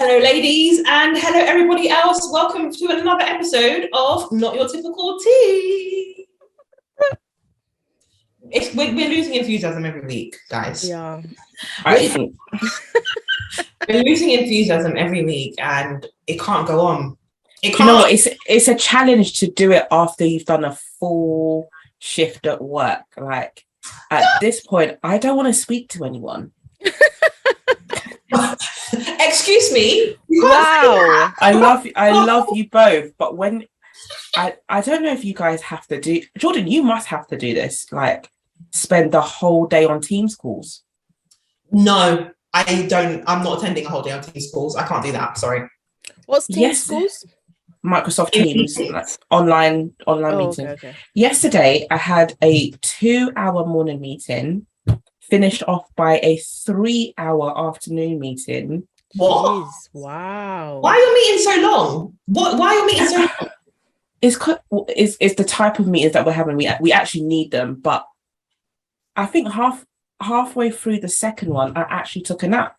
Hello, ladies, and hello, everybody else. Welcome to another episode of Not Your Typical Tea. We're losing enthusiasm every week, guys. Yeah. We're losing enthusiasm every week, and it can't go on. You know what? It's a challenge to do it after you've done a full shift at work. Like, at this point, I don't want to speak to anyone. Excuse me. Wow. I love you both, but when I don't know if you guys have to do, Jordan, you must have to do this, like spend the whole day on Teams calls. No, I don't. I'm not attending a whole day on Teams calls. I can't do that. Sorry. What's Teams calls? Microsoft Teams, like online meeting. Okay. Yesterday, I had a 2-hour morning meeting, finished off by a 3-hour afternoon meeting. What? Jeez, wow. Why are you meeting so long? Why are you meeting so long? It's the type of meetings that we're having. We actually need them, but I think halfway through the second one, I actually took a nap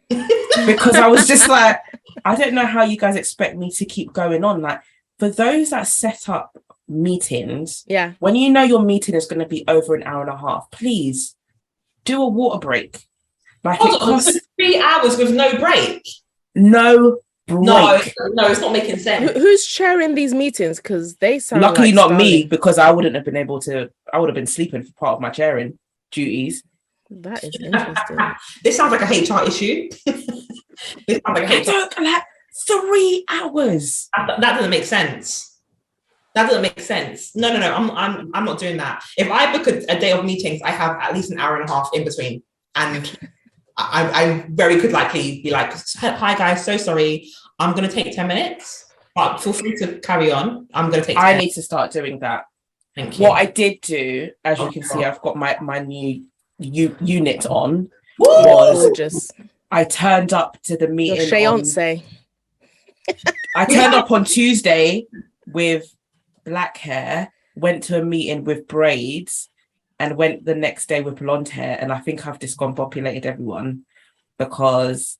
because I was just like, I don't know how you guys expect me to keep going on. Like, for those that set up meetings, when you know your meeting is going to be over an hour and a half, please do a water break. Like, it costs 3 hours with no break. No break. No, it's not making sense. Who's chairing these meetings? Because they sound luckily like not starting. Me, because I wouldn't have been able to. I would have been sleeping for part of my chairing duties. That is interesting. This sounds like a HR issue. This sounds like a HR. Like 3 hours. That doesn't make sense. That doesn't make sense. No. I'm not doing that. If I book a day of meetings, I have at least an hour and a half in between, and I very could likely be like, "Hi guys, so sorry. I'm going to take 10 minutes, but feel free to carry on. I'm going to take 10 I need to start doing that. Thank you." What I did do, as you can see, I've got my new unit on. Gorgeous. I turned up to the meeting. I turned up on Tuesday with black hair, went to a meeting with braids, and went the next day with blonde hair. And I think I've discombobulated everyone because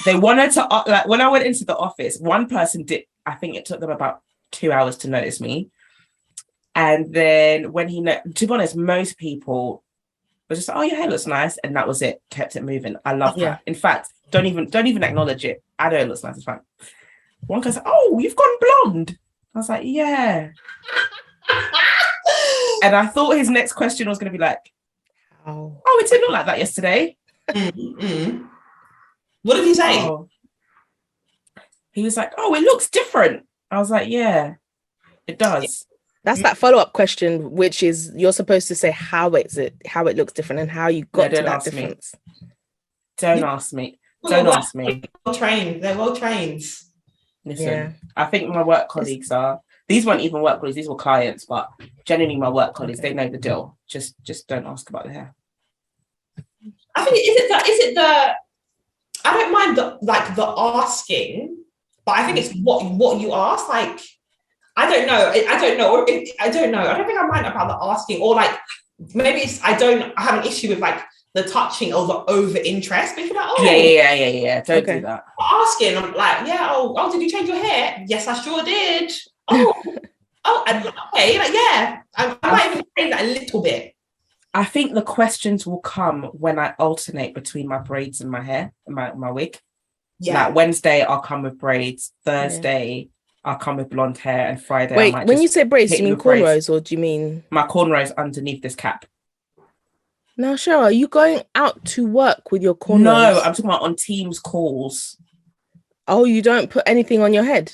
they wanted to, like, when I went into the office, one person did, I think it took them about 2 hours to notice me. And then when to be honest, most people were just like, "Oh, your hair looks nice." And that was it. Kept it moving. I love that. In fact, don't even acknowledge it. I know it looks nice. It's fine. One guy said, "Oh, you've gone blonde." I was like, "Yeah." And I thought his next question was going to be like, "Oh, it didn't look like that yesterday." Mm-hmm. What did he say? Oh. He was like, "Oh, it looks different." I was like, "Yeah, it does." That's that follow-up question, which is you're supposed to say how it looks different and how you got to that difference. Don't ask me. Don't ask me. They're well trained. Listen, I think my work colleagues are. These weren't even work colleagues; these were clients. But generally, my work colleagues, they know the deal. Just don't ask about the hair. I think is it the? I don't mind the asking, but I think it's what you ask. Like, I don't know. I don't know. I don't know. I don't think I mind about the asking, or like maybe it's I have an issue with like the touching or the over interest. But if you're like, "Oh, yeah. Don't do that." Asking, I'm like, "Yeah. Oh, did you change your hair?" "Yes, I sure did." And okay, like, yeah. I might even change that a little bit. I think the questions will come when I alternate between my braids and my hair, my wig. Yeah. Like Wednesday, I'll come with braids. Thursday, I'll come with blonde hair, and Friday. Wait, when you say braids, do you mean cornrows or do you mean my cornrows underneath this cap? Now, Cheryl, are you going out to work with your cornrows? No, I'm talking about on Teams calls. Oh, you don't put anything on your head?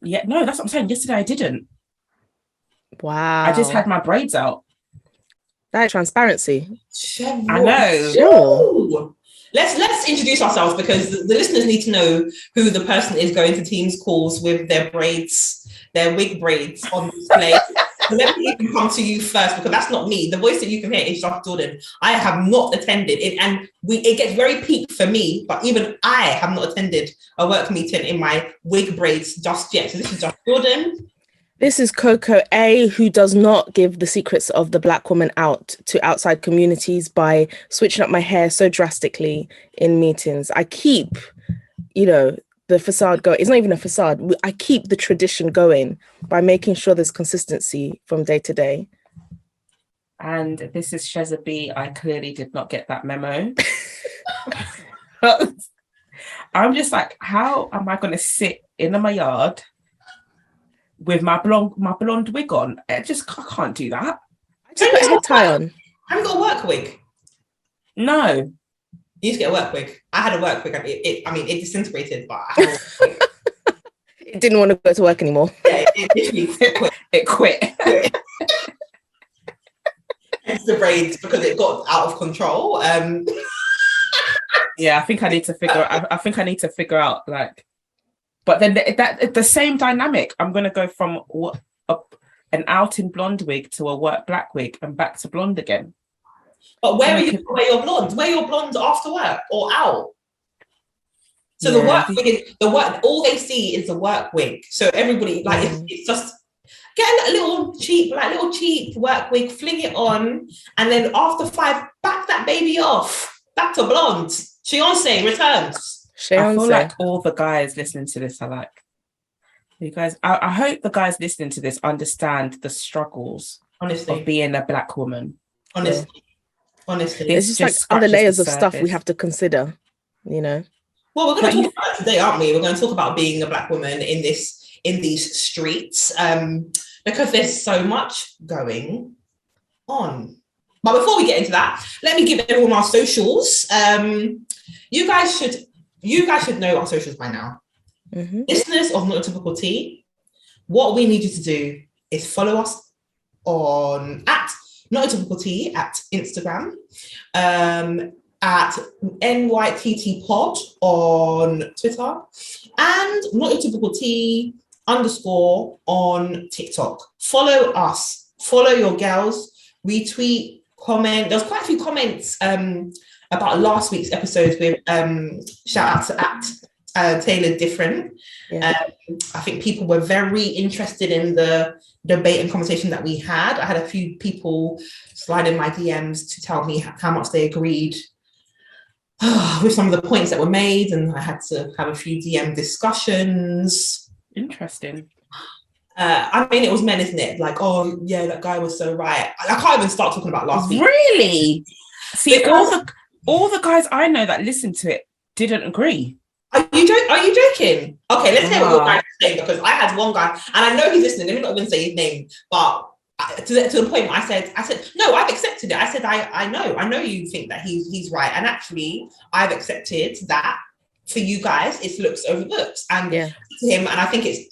Yeah, no, that's what I'm saying. Yesterday I didn't. Wow. I just had my braids out. That is transparency. I know. Sure. Let's introduce ourselves because the listeners need to know who the person is going to Teams calls with their braids, their wig braids on display. So let me even come to you first because that's not me. The voice that you can hear is Josh Jordan. I have not attended it, and it gets very peak for me. But even I have not attended a work meeting in my wig braids just yet. So this is Josh Jordan. This is Coco A, who does not give the secrets of the Black woman out to outside communities by switching up my hair so drastically in meetings. I keep you know, the facade going. It's not even a facade. I keep the tradition going by making sure there's consistency from day to day. And this is Sheza B. I clearly did not get that memo. I'm just like, how am I going to sit in my yard with my blonde wig on? I can't do that. I just put a head tie on. Have you got a work wig? No. You need to get a work wig. I had a work wig. It disintegrated, but I had a work wig. It didn't want to go to work anymore. Yeah, it literally quit. It quit. It's the braids because it got out of control. Yeah, I think I need to figure out like, but then the same dynamic. I'm gonna go from an out in blonde wig to a work black wig and back to blonde again. But where are you going to wear your blonde? Wear your blonde after work or out. So the work wig is all they see is the work wig. So everybody it's just get a little cheap work wig, fling it on, and then after 5, back that baby off. Back to blonde. Beyonce returns. I feel like all the guys listening to this are like, you guys, I hope the guys listening to this understand the struggles of being a black woman. Honestly. It's just like other layers of stuff we have to consider, you know. Well, we're going to talk about it today, aren't we? We're going to talk about being a black woman in these streets, because there's so much going on. But before we get into that, let me give everyone our socials. You guys should know our socials by now. Mm-hmm. Listeners of Not Your Typical Tea, what we need you to do is follow us on at Not Your Typical Tea at Instagram, at NYTT Pod on Twitter, and Not Your Typical Tea _ on TikTok. Follow us, follow your girls, retweet, comment. There's quite a few comments about last week's episode with shout out to at Taylor Different. Yeah. I think people were very interested in the debate and conversation that we had. I had a few people slide in my DMs to tell me how much they agreed with some of the points that were made, and I had to have a few DM discussions. Interesting. I mean, it was men, isn't it? Like, oh yeah, that guy was so right. I can't even start talking about last week. Really? See, because all the guys I know that listened to it didn't agree. Are you joking? Okay, let's hear what your guys are saying, because I had one guy, and I know he's listening. Let me not even say his name, but to the point where I said, no, I've accepted it. I said, I know you think that he's right, and actually, I've accepted that for you guys, it's looks over looks, and to him, and I think,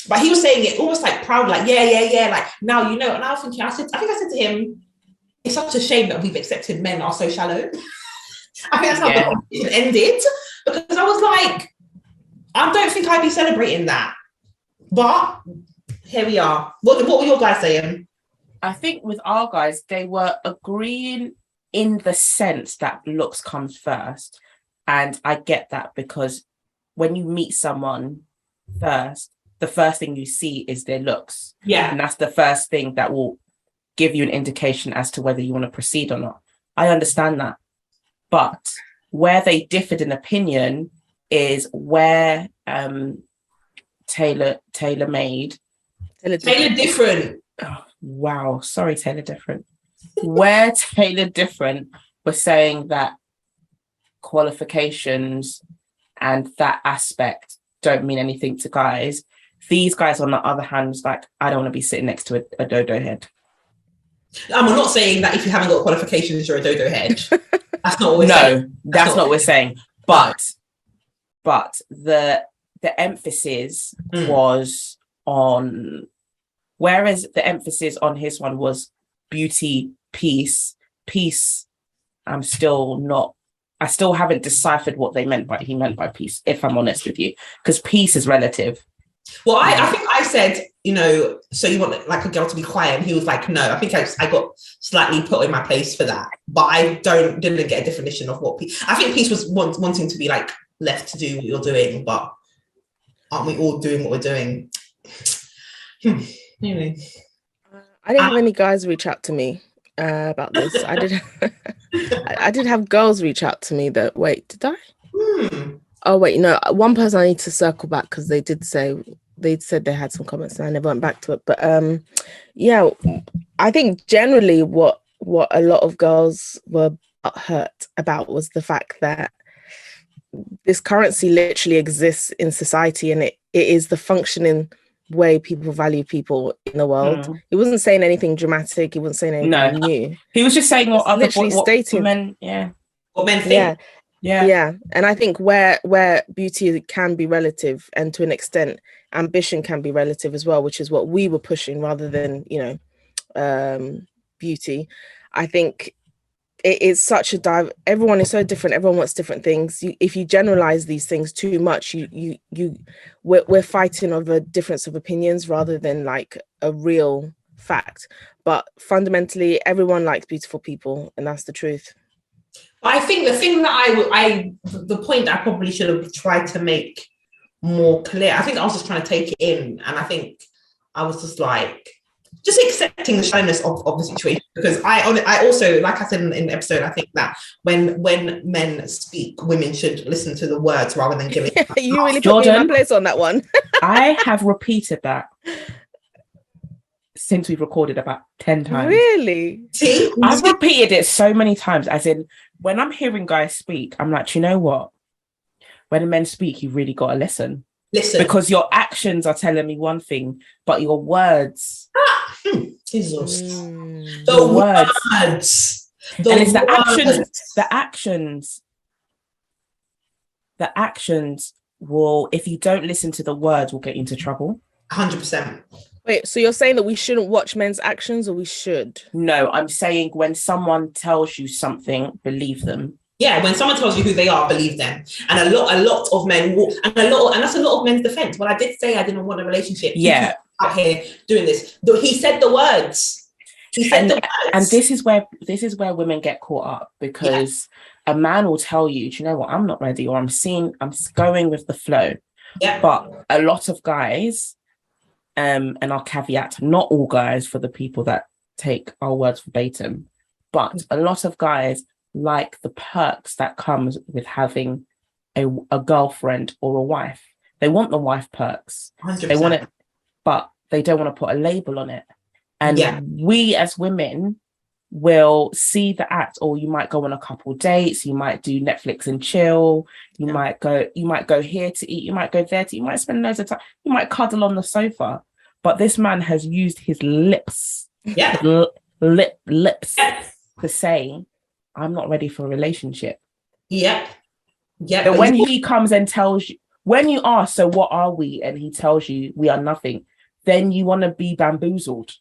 but he was saying it almost like proud, like yeah, like now you know. And I was thinking, I think I said to him, it's such a shame that we've accepted men are so shallow. I think that's how the conversation ended, because I was like, I don't think I'd be celebrating that. But here we are. What were your guys saying? I think with our guys, they were agreeing in the sense that looks comes first. And I get that, because when you meet someone first, the first thing you see is their looks. Yeah. And that's the first thing that will give you an indication as to whether you want to proceed or not. I understand that. But where they differed in opinion is where Taylor Different. Oh, wow. Sorry, Taylor Different. Where Taylor Different was saying that qualifications and that aspect don't mean anything to guys. These guys, on the other hand, was like, I don't want to be sitting next to a dodo head. I'm not saying that if you haven't got qualifications, you're a dodo head. That's not what we're saying. No, that's not what we're saying. But the emphasis was on, whereas the emphasis on his one was beauty, peace. I still haven't deciphered what he meant by peace, if I'm honest with you, because peace is relative. Well, I think I said, so you want like a girl to be quiet, and he was like, no. I think I got slightly put in my place for that, but I didn't get a definition of what peace. I think peace was wanting to be like left to do what you're doing, but aren't we all doing what we're doing? Anyway. I didn't have any guys reach out to me about this. I did. I did have girls reach out to me. That wait, did I? Oh wait, no. One person I need to circle back because they said they had some comments and I never went back to it. But yeah, I think generally what a lot of girls were hurt about was the fact that this currency literally exists in society, and it is the functioning way people value people in the world. He wasn't saying anything dramatic. He wasn't saying anything new. He was just saying what other stating men, what men think. Yeah. And I think where beauty can be relative, and to an extent ambition can be relative as well, which is what we were pushing rather than beauty. I think it is such a everyone is so different. Everyone wants different things. If you generalize these things too much, we're fighting over a difference of opinions rather than like a real fact. But fundamentally, everyone likes beautiful people, and that's the truth. I think the thing that the point that I probably should have tried to make more clear, I think I was just trying to take it in, and I think I was just like, just accepting the shyness of the situation, because I also, like I said in the episode, I think that when men speak, women should listen to the words rather than giving. You really put me in my place on that one. I have repeated that since we've recorded about 10 times. Really? See? I've repeated it so many times, as in when I'm hearing guys speak, I'm like, you know what? When men speak, you really got to listen. Because your actions are telling me one thing, but your words. Jesus. The words. And it's the actions will, if you don't listen to the words, will get you into trouble. 100%. Wait, so you're saying that we shouldn't watch men's actions, or we should? No, I'm saying when someone tells you something, believe them. Yeah, when someone tells you who they are, believe them. And a lot of men will, and that's a lot of men's defense. When I did say I didn't want a relationship, yeah, out here doing this, he said the words. And this is where women get caught up, because a man will tell you, do you know what, I'm not ready, or I'm going with the flow. Yeah. But a lot of guys, and I'll caveat, not all guys, for the people that take our words verbatim, but a lot of guys like the perks that comes with having a girlfriend or a wife. They want the wife perks. 100%. They want it, but they don't want to put a label on it. And we as women will see the act, or you might go on a couple dates, you might do Netflix and chill, you might go here to eat, you might go there to eat, you might spend loads of time, you might cuddle on the sofa. But this man has used his lips, lips to say, I'm not ready for a relationship. Yeah. But when he comes and tells you, when you ask, so what are we? And he tells you we are nothing, then you want to be bamboozled.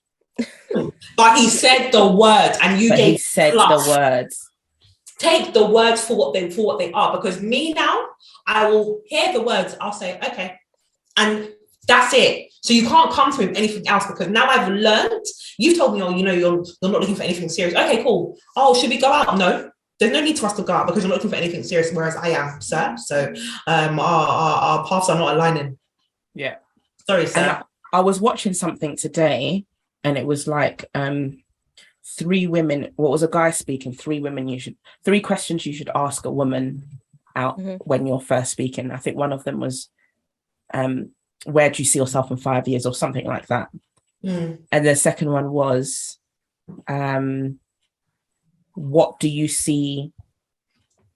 But he said the words, and he said the words. Take the words for what they are, because me now, I will hear the words, I'll say, okay. And that's it. So you can't come to me with anything else, because now I've learned. You've told me, you're not looking for anything serious. Okay, cool. Oh, should we go out? No, there's no need for us to go out because you're not looking for anything serious, whereas I am, sir. So our paths are not aligning. Yeah. Sorry, sir. And I was watching something today, and it was like 3 women. What was a guy speaking? 3 questions you should ask a woman out when you're first speaking. I think one of them was, where do you see yourself in 5 years, or something like that? And the second one was, what do you see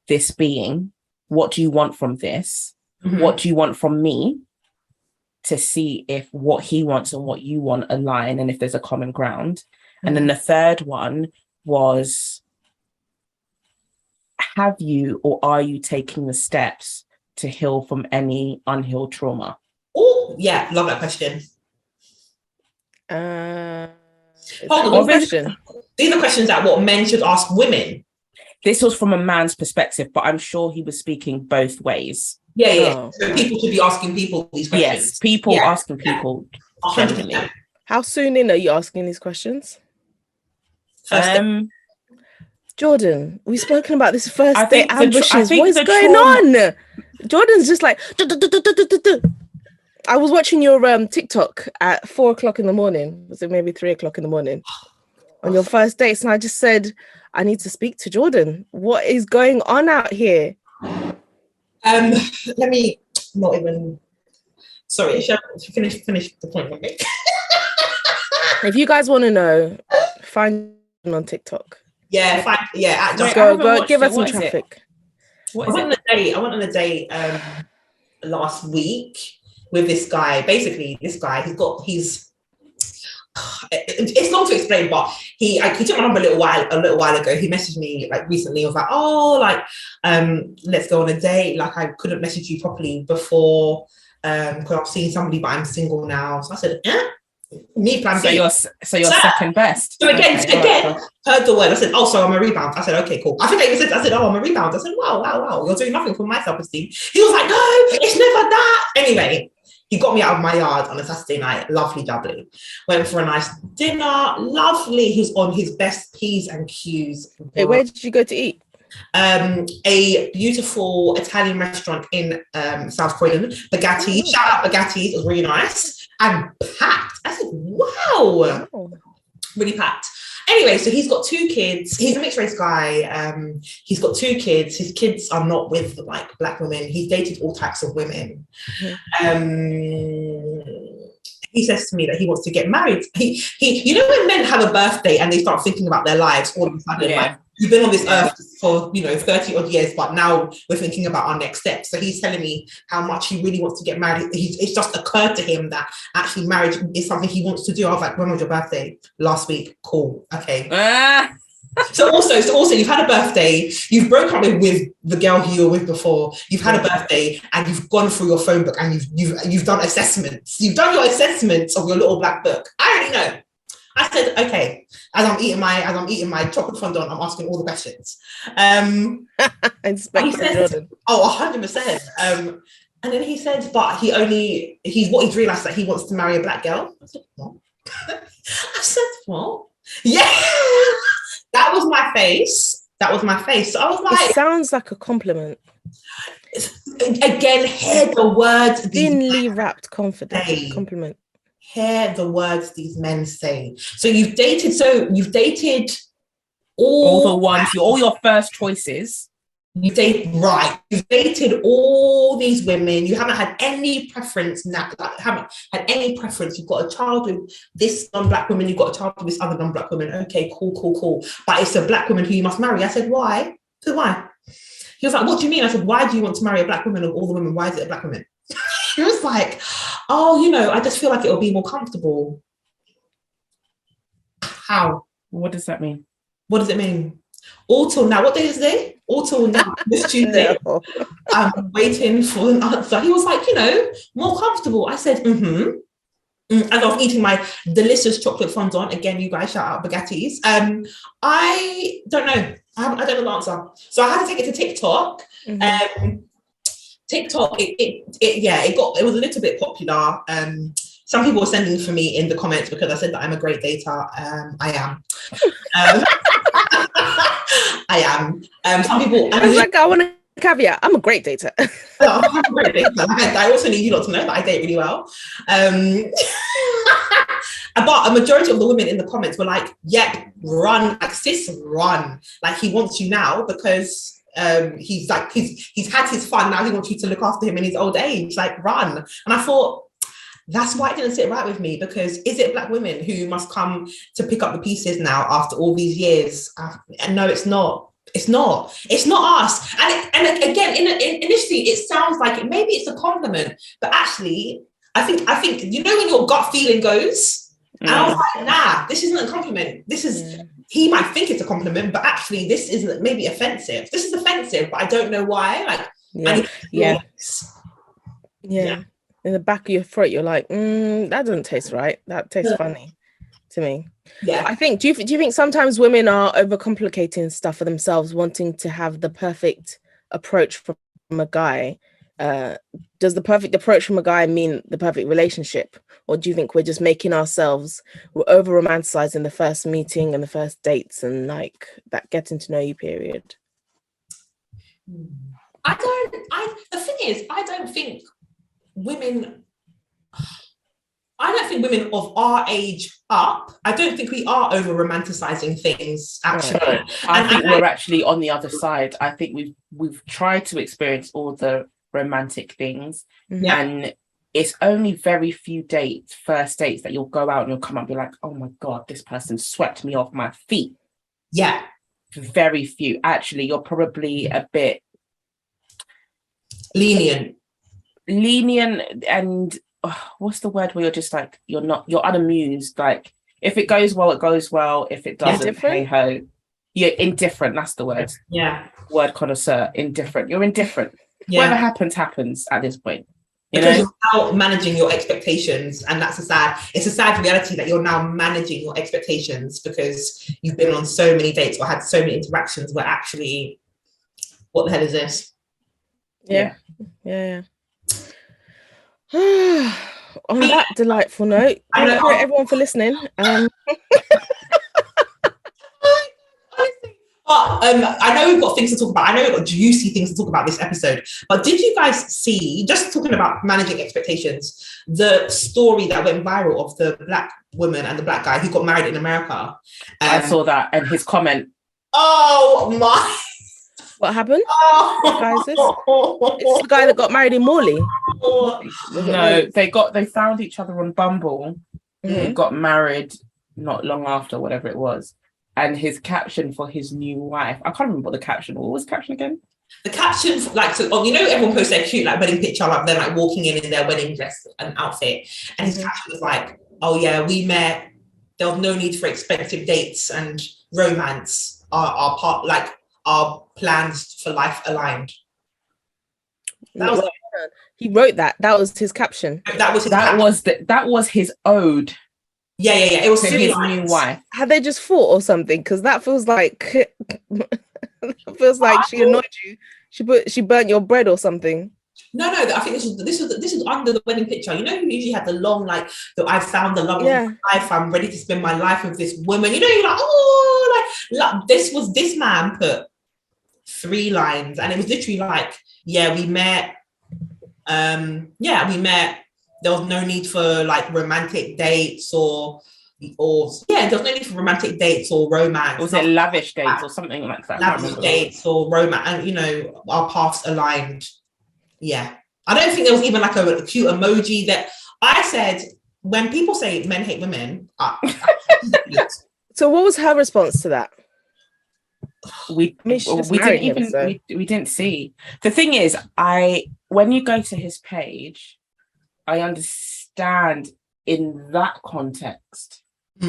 this being? What do you want from this? What do you want from me? To see if what he wants and what you want align, and if there's a common ground. And then the third one was, have you or are you taking the steps to heal from any unhealed trauma? Oh, yeah, love that question. Hold on, question. These are questions that what men should ask women. This was from a man's perspective, but I'm sure he was speaking both ways. Yeah. So people should be asking people these questions. Yes, people asking people. 100%. How soon in are you asking these questions? Jordan, we've spoken about this first day ambushes. What is going on? Jordan's just like. I was watching your TikTok at 4:00 in the morning. Was it maybe 3:00 in the morning? On your first dates, and I just said, I need to speak to Jordan. What is going on out here? Let me not even. Sorry, shall I finish the point. Okay? If you guys want to know, find him on TikTok. Yeah, fine. Yeah, Just go give us some traffic. What I is went on a date last week with this guy. Basically, this guy, he's it's long to explain, but he took my number a little while ago. He messaged me like recently. He was like, oh, like let's go on a date. Like I couldn't message you properly before because I've seen somebody, but I'm single now. So I said, me plan so B. you're second best. So again, heard the word. I said, oh, so I'm a rebound. I said, okay, cool. I think I even said, oh, I'm a rebound. I said, wow, you're doing nothing for my self-esteem. He was like, no, it's never that. Anyway, he got me out of my yard on a Saturday night, lovely jubbly. Went for a nice dinner, lovely. He's on his best P's and Q's. Hey, where did you go to eat? A beautiful Italian restaurant in South Croydon, Bagatti. Shout out Bagatti, it was really nice and packed. I said, wow, really packed. Anyway, so he's got 2 kids. He's a mixed race guy. He's got 2 kids. His kids are not with like Black women. He's dated all types of women. He says to me that he wants to get married. He you know when men have a birthday and they start thinking about their lives all of a sudden, like you've been on this earth for 30 odd years, but now we're thinking about our next steps. So he's telling me how much he really wants to get married. It's just occurred to him that actually marriage is something he wants to do. I was like, when was your birthday? Last week. Cool. Okay. So also you've had a birthday, you've broken up with the girl who you were with before, you've had a birthday and you've gone through your phone book and you've done assessments. You've done your assessments of your little black book. I already know. I said, okay, as I'm eating my chocolate fondant, I'm asking all the questions. He said, 100%. And then he said, but he's realized that he wants to marry a black girl. I said, what? I said, what? Yeah. That was my face. So I was like, it sounds like a compliment. Again, hear the words. Thinly wrapped confidence. Compliment. Hear the words these men say. So you've dated all the ones, all your first choices. You've dated all these women. You haven't had any preference. You've got a child with this non-black woman. You've got a child with this other non-black woman. Okay, cool. But it's a black woman who you must marry. I said, why? So why? He was like, what do you mean? I said, why do you want to marry a black woman of all the women? Why is it a black woman? He was like, oh, I just feel like it'll be more comfortable. How? What does that mean? What does it mean? All till now. What day is today? All till now. This Tuesday. I'm waiting for an answer. He was like, more comfortable. I said, As I was eating my delicious chocolate fondant, again, you guys shout out Bagattis. I don't know. I don't know the answer. So I had to take it to TikTok. TikTok, it was a little bit popular. Some people were sending for me in the comments because I said that I'm a great dater. I am. I am. Some people. I want to caveat. I'm a great dater. I'm a great dater. I also need you lot to know that I date really well. But a majority of the women in the comments were like, "Yep, run, like sis, run. Like he wants you now because." He's had his fun, now he wants you to look after him in his old age, like run. And I thought that's why it didn't sit right with me, because is it black women who must come to pick up the pieces now after all these years? And no, it's not us. And again, initially it sounds like maybe it's a compliment, but actually I think when your gut feeling goes, and I was like, nah, this isn't a compliment. This is he might think it's a compliment, but actually this isn't, maybe offensive. This is offensive, but I don't know why. Like, yeah. In the back of your throat, you're like, that doesn't taste right. That tastes funny to me. Yeah. I think, do you think sometimes women are overcomplicating stuff for themselves, wanting to have the perfect approach from a guy? Does the perfect approach from a guy mean the perfect relationship? Or do you think we're just making ourselves, we're over romanticizing the first meeting and the first dates and like that getting to know you period? The thing is, I don't think women of our age up, I don't think we are over romanticizing things, actually. I think we're actually on the other side. I think we've tried to experience all the romantic things. Yeah. And it's only very few first dates that you'll go out and you'll come up and be like, oh my God, this person swept me off my feet. Yeah. Very few. Actually, you're probably a bit lenient and what's the word where you're just like, you're unamused. Like, if it goes well, it goes well. If it doesn't, hey ho. You're indifferent, that's the word. Yeah. Word connoisseur, indifferent. You're indifferent. Yeah. Whatever happens at this point. Because you're now managing your expectations, and it's a sad reality that you're now managing your expectations because you've been on so many dates or had so many interactions where actually, what the hell is this? Yeah. On that delightful note, thank you everyone for listening. I know we've got things to talk about. I know we've got juicy things to talk about this episode. But did you guys see, just talking about managing expectations, the story that went viral of the black woman and the black guy who got married in America? I saw that, and his comment. Oh my! What happened? Oh. Guys, it's the guy that got married in Morley. No, they found each other on Bumble. They got married not long after, whatever it was. And his caption for his new wife, I can't remember what the caption was. What was the caption again? The caption, everyone posts their cute wedding picture, like they're like walking in their wedding dress and outfit. And his caption was like, oh yeah, we met. There was no need for expensive dates and romance. Our part, like our plans for life aligned. He wrote that. That was his caption. That was his ode. Yeah. It was to his new wife. Had they just fought or something? Because that feels like she annoyed you. She burnt your bread or something. No. I think this is under the wedding picture. You know, you usually had the long I found the love of my life. I'm ready to spend my life with this woman. You know, you're like, this man put 3 lines, and it was literally like, we met. We met. There was no need for like romantic dates or there was no need for romantic dates or romance. Was it lavish dates or something like that? Lavish dates or romance, and our paths aligned. Yeah, I don't think there was even like a cute emoji that I said when people say men hate women. So what was her response to that? We didn't see. The thing is, when you go to his page, I understand in that context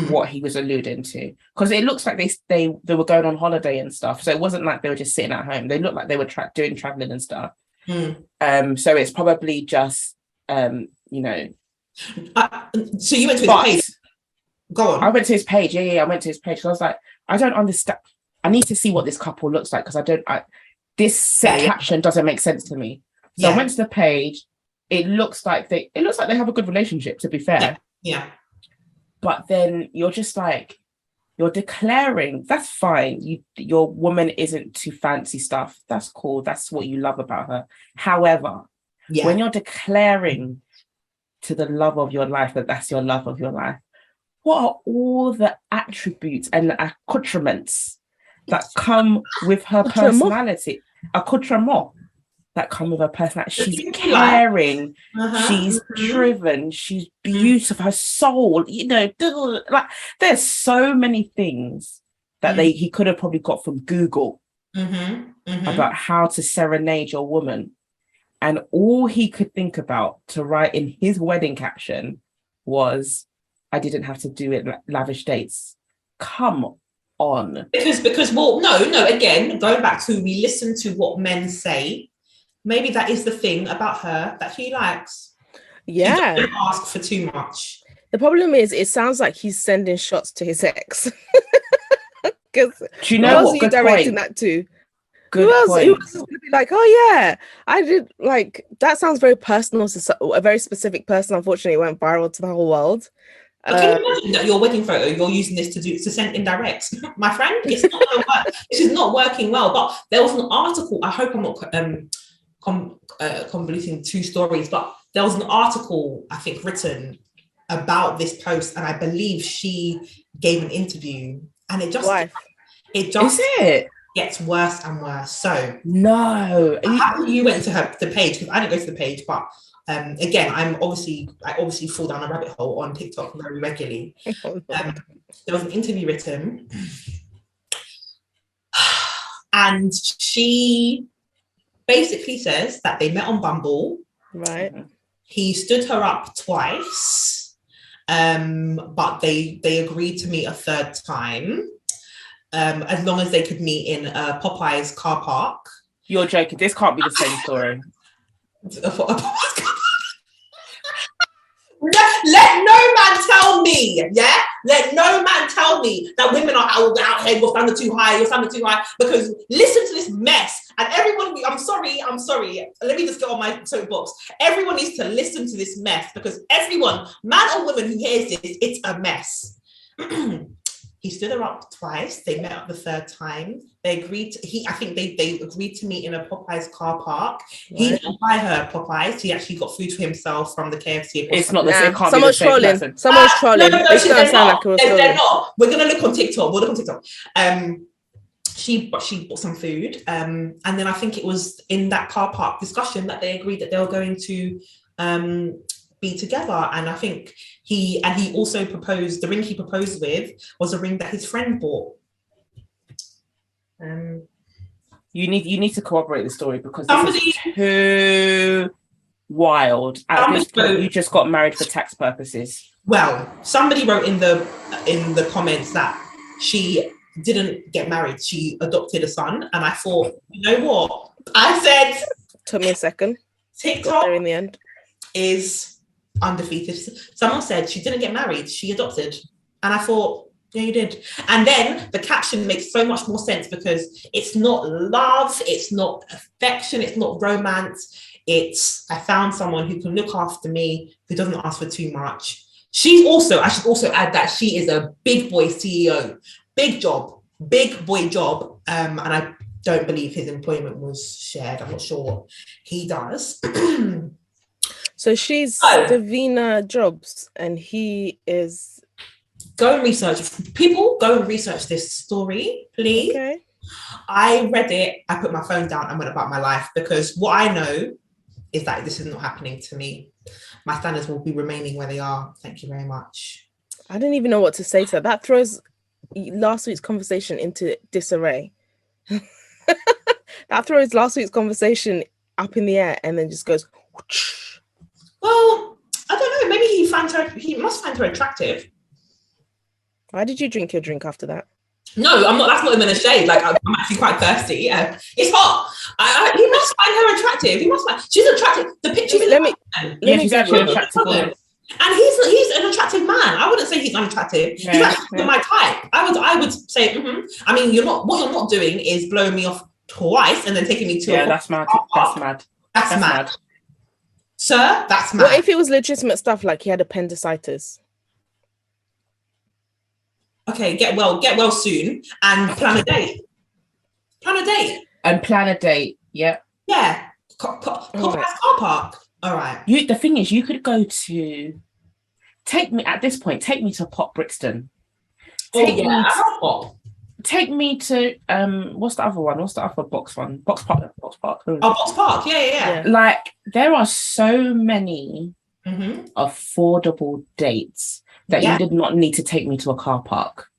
what he was alluding to, because it looks like they were going on holiday and stuff. So it wasn't like they were just sitting at home. They looked like they were doing traveling and stuff. So it's probably just so you went to his page. Go on. I went to his page. Yeah. I went to his page. So I was like, I don't understand. I need to see what this couple looks like, because this caption doesn't make sense to me. So I went to the page. It looks like they have a good relationship, to be fair. Yeah. But then you're just like, you're declaring, that's fine. Your woman isn't too fancy stuff. That's cool. That's what you love about her. However, when you're declaring to the love of your life that that's your love of your life, what are all the attributes and accoutrements that come with her personality? Accoutrement. That come with her personality. She's caring, she's driven, she's beautiful, her soul, like there's so many things that he could have probably got from Google about how to serenade your woman. And all he could think about to write in his wedding caption was, I didn't have to do it lavish dates. Come on. Because again, going back to, we listen to what men say. Maybe that is the thing about her that he likes. Yeah. He doesn't ask for too much. The problem is, it sounds like he's sending shots to his ex. Because do you know what? Good directing point. That to? Good who else point. Who else is going to be like, oh yeah, I did, like, that sounds very personal to a very specific person. Unfortunately, it went viral to the whole world. But can you imagine that your wedding photo, you're using this to send indirects? My friend, it's not going to work. This is not working well. But there was an article, I hope I'm not convoluting 2 stories, but there was an article, I think, written about this post, and I believe she gave an interview, and it just is it? gets worse and worse. So no, you went to the page, because I didn't go to the page, but again, I obviously fall down a rabbit hole on TikTok very regularly. There was an interview written, and she basically says that they met on Bumble. Right. He stood her up twice, but they agreed to meet a third time, as long as they could meet in Popeye's car park. You're joking. This can't be the same story. Let no man tell me, yeah? Let no man tell me that women are out here, you're standing too high, because listen to this mess. And everyone, I'm sorry. Let me just get on my soapbox. Everyone needs to listen to this mess, because everyone, man or woman who hears this, it's a mess. He stood her up twice. They met up the third time. They agreed. I think they agreed to meet in a Popeye's car park. Right. He didn't buy her Popeye's. He actually got food for himself from the KFC. It's not the same. Someone's trolling. Someone's trolling. No, this doesn't sound like a story. They're not. We're gonna look on TikTok. We'll look on TikTok. She bought some food. And then I think it was in that car park discussion that they agreed that they were going to be together. And I think he also proposed, the ring he proposed with was a ring that his friend bought. You need to corroborate the story, because this is too wild. At this point, you just got married for tax purposes. Well, somebody wrote in the comments that she didn't get married, she adopted a son. And I thought, you know what? I said, took me a second. TikTok there in the end is undefeated. Someone said she didn't get married, she adopted. And I thought, yeah, you did. And then the caption makes so much more sense, because it's not love, it's not affection, it's not romance. It's, I found someone who can look after me, who doesn't ask for too much. I should also add that she is a big boy CEO. Big boy job. And I don't believe his employment was shared. I'm not sure what he does. So she's Davina Jobs, and he is. Go and research. People, go and research this story, please. Okay. I read it. I put my phone down and went about my life, because what I know is that this is not happening to me. My standards will be remaining where they are. Thank you very much. I didn't even know what to say to that. That throws last week's conversation into disarray. That throws last week's conversation up in the air and then just goes. Whoosh. Well, I don't know. Maybe he must find her attractive. Why did you drink your drink after that? No, I'm not. That's not even a shade. Like, I'm actually quite thirsty. It's hot. He must find her attractive. He must find. She's attractive. The picture. She's actually attractive. And he's an attractive man. I wouldn't say he's unattractive. Yeah, he's actually my type. I would say. I mean, you're not doing is blowing me off twice and then taking me to. Yeah, that's mad. That's mad. Sir, that's mad. What if it was legitimate stuff, like he had appendicitis? Okay, get well soon and plan a date. Plan a date. Yeah. Yeah. Car park. All right. The thing is, you could go to. Take me to Pop Brixton. Take me to what's the other one? What's the other box one? Box Park. Box Park. Yeah. Like, there are so many affordable dates that you did not need to take me to a car park.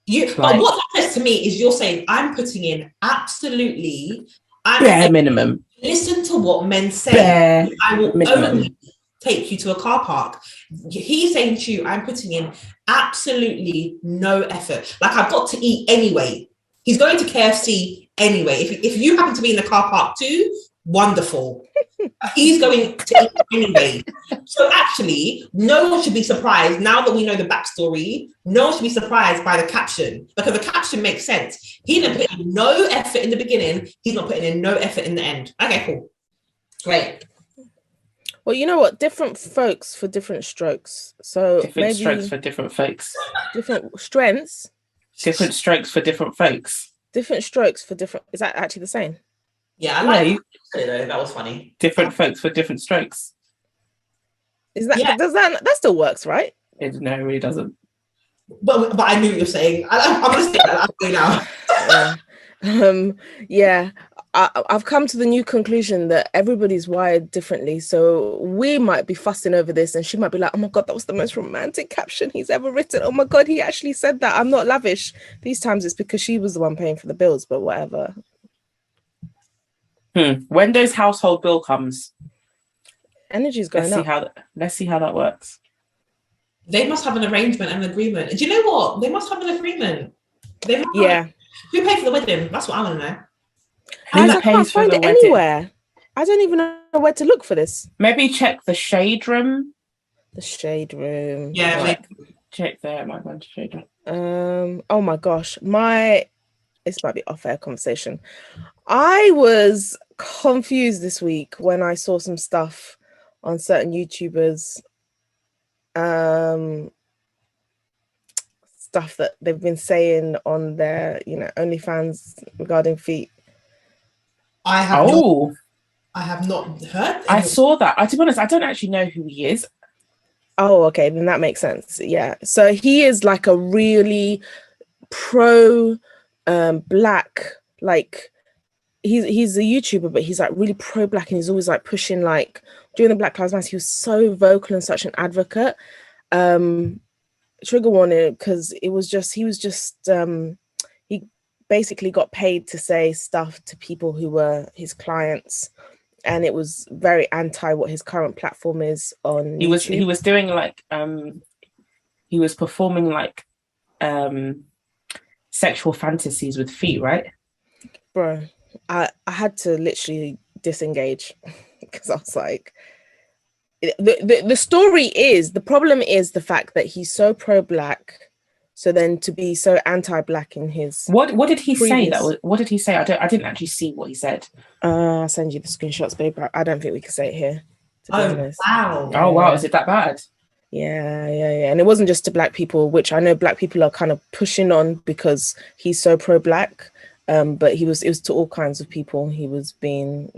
But what that says to me is you're saying I'm putting in absolutely bare minimum. Listen to what men say. I will only take you to a car park. He's saying to you, I'm putting in absolutely no effort. Like, I've got to eat anyway. He's going to KFC anyway. If you happen to be in the car park too, wonderful. He's going to eat anyway. So actually, no one should be surprised now that we know the backstory. No one should be surprised by the caption, because the caption makes sense. He didn't put in no effort in the beginning. He's not putting in no effort in the end. Okay, cool. Great. Well, you know what? Different folks for different strokes. So different strokes for different folks. Different strengths. Different strokes for different folks. Different strokes for different. Is that actually the same? Yeah, I like it. That was funny. Different folks for different strokes. Is that does that still works, right? No, it really doesn't. But I knew what you're saying. I'm gonna say that. I'm going now. Yeah, I've come to the new conclusion that everybody's wired differently. So we might be fussing over this, and she might be like, "Oh my God, that was the most romantic caption he's ever written. Oh my God, he actually said that. I'm not lavish." These times it's because she was the one paying for the bills, but whatever. When those household bill comes, Energy's going up. Let's see how that works. They must have an arrangement and an agreement. Do you know what? They must have an agreement. Yeah. Who paid for the wedding? That's what I want to know. I can't find it anywhere. I don't even know where to look for this. Maybe check the shade room. The shade room. Yeah. Check there. My bunch of shade room. Oh my gosh. This might be off-air conversation. I was confused this week when I saw some stuff on certain YouTubers, stuff that they've been saying on their, OnlyFans regarding feet. I have not heard. I saw that. To be honest, I don't actually know who he is. Oh, okay, then that makes sense. Yeah, so he is like a really pro black, like he's a YouTuber, but he's like really pro black, and he's always like pushing, like during the Black Lives Matter, he was so vocal and such an advocate. Trigger warning, because he basically got paid to say stuff to people who were his clients, and it was very anti what his current platform is on YouTube. He was doing like he was performing like sexual fantasies with feet, right? Bro, I had to literally disengage because I was like, the story is, the problem is the fact that he's so pro-black, so then to be so anti-black in his what did he say? What did he say? I didn't actually see what he said. I'll send you the screenshots, babe. I don't think we can say it here, to be honest. Wow. Oh wow, is it that bad? Yeah. And it wasn't just to black people, which I know black people are kind of pushing on because he's so pro-black. But it was to all kinds of people. He was being,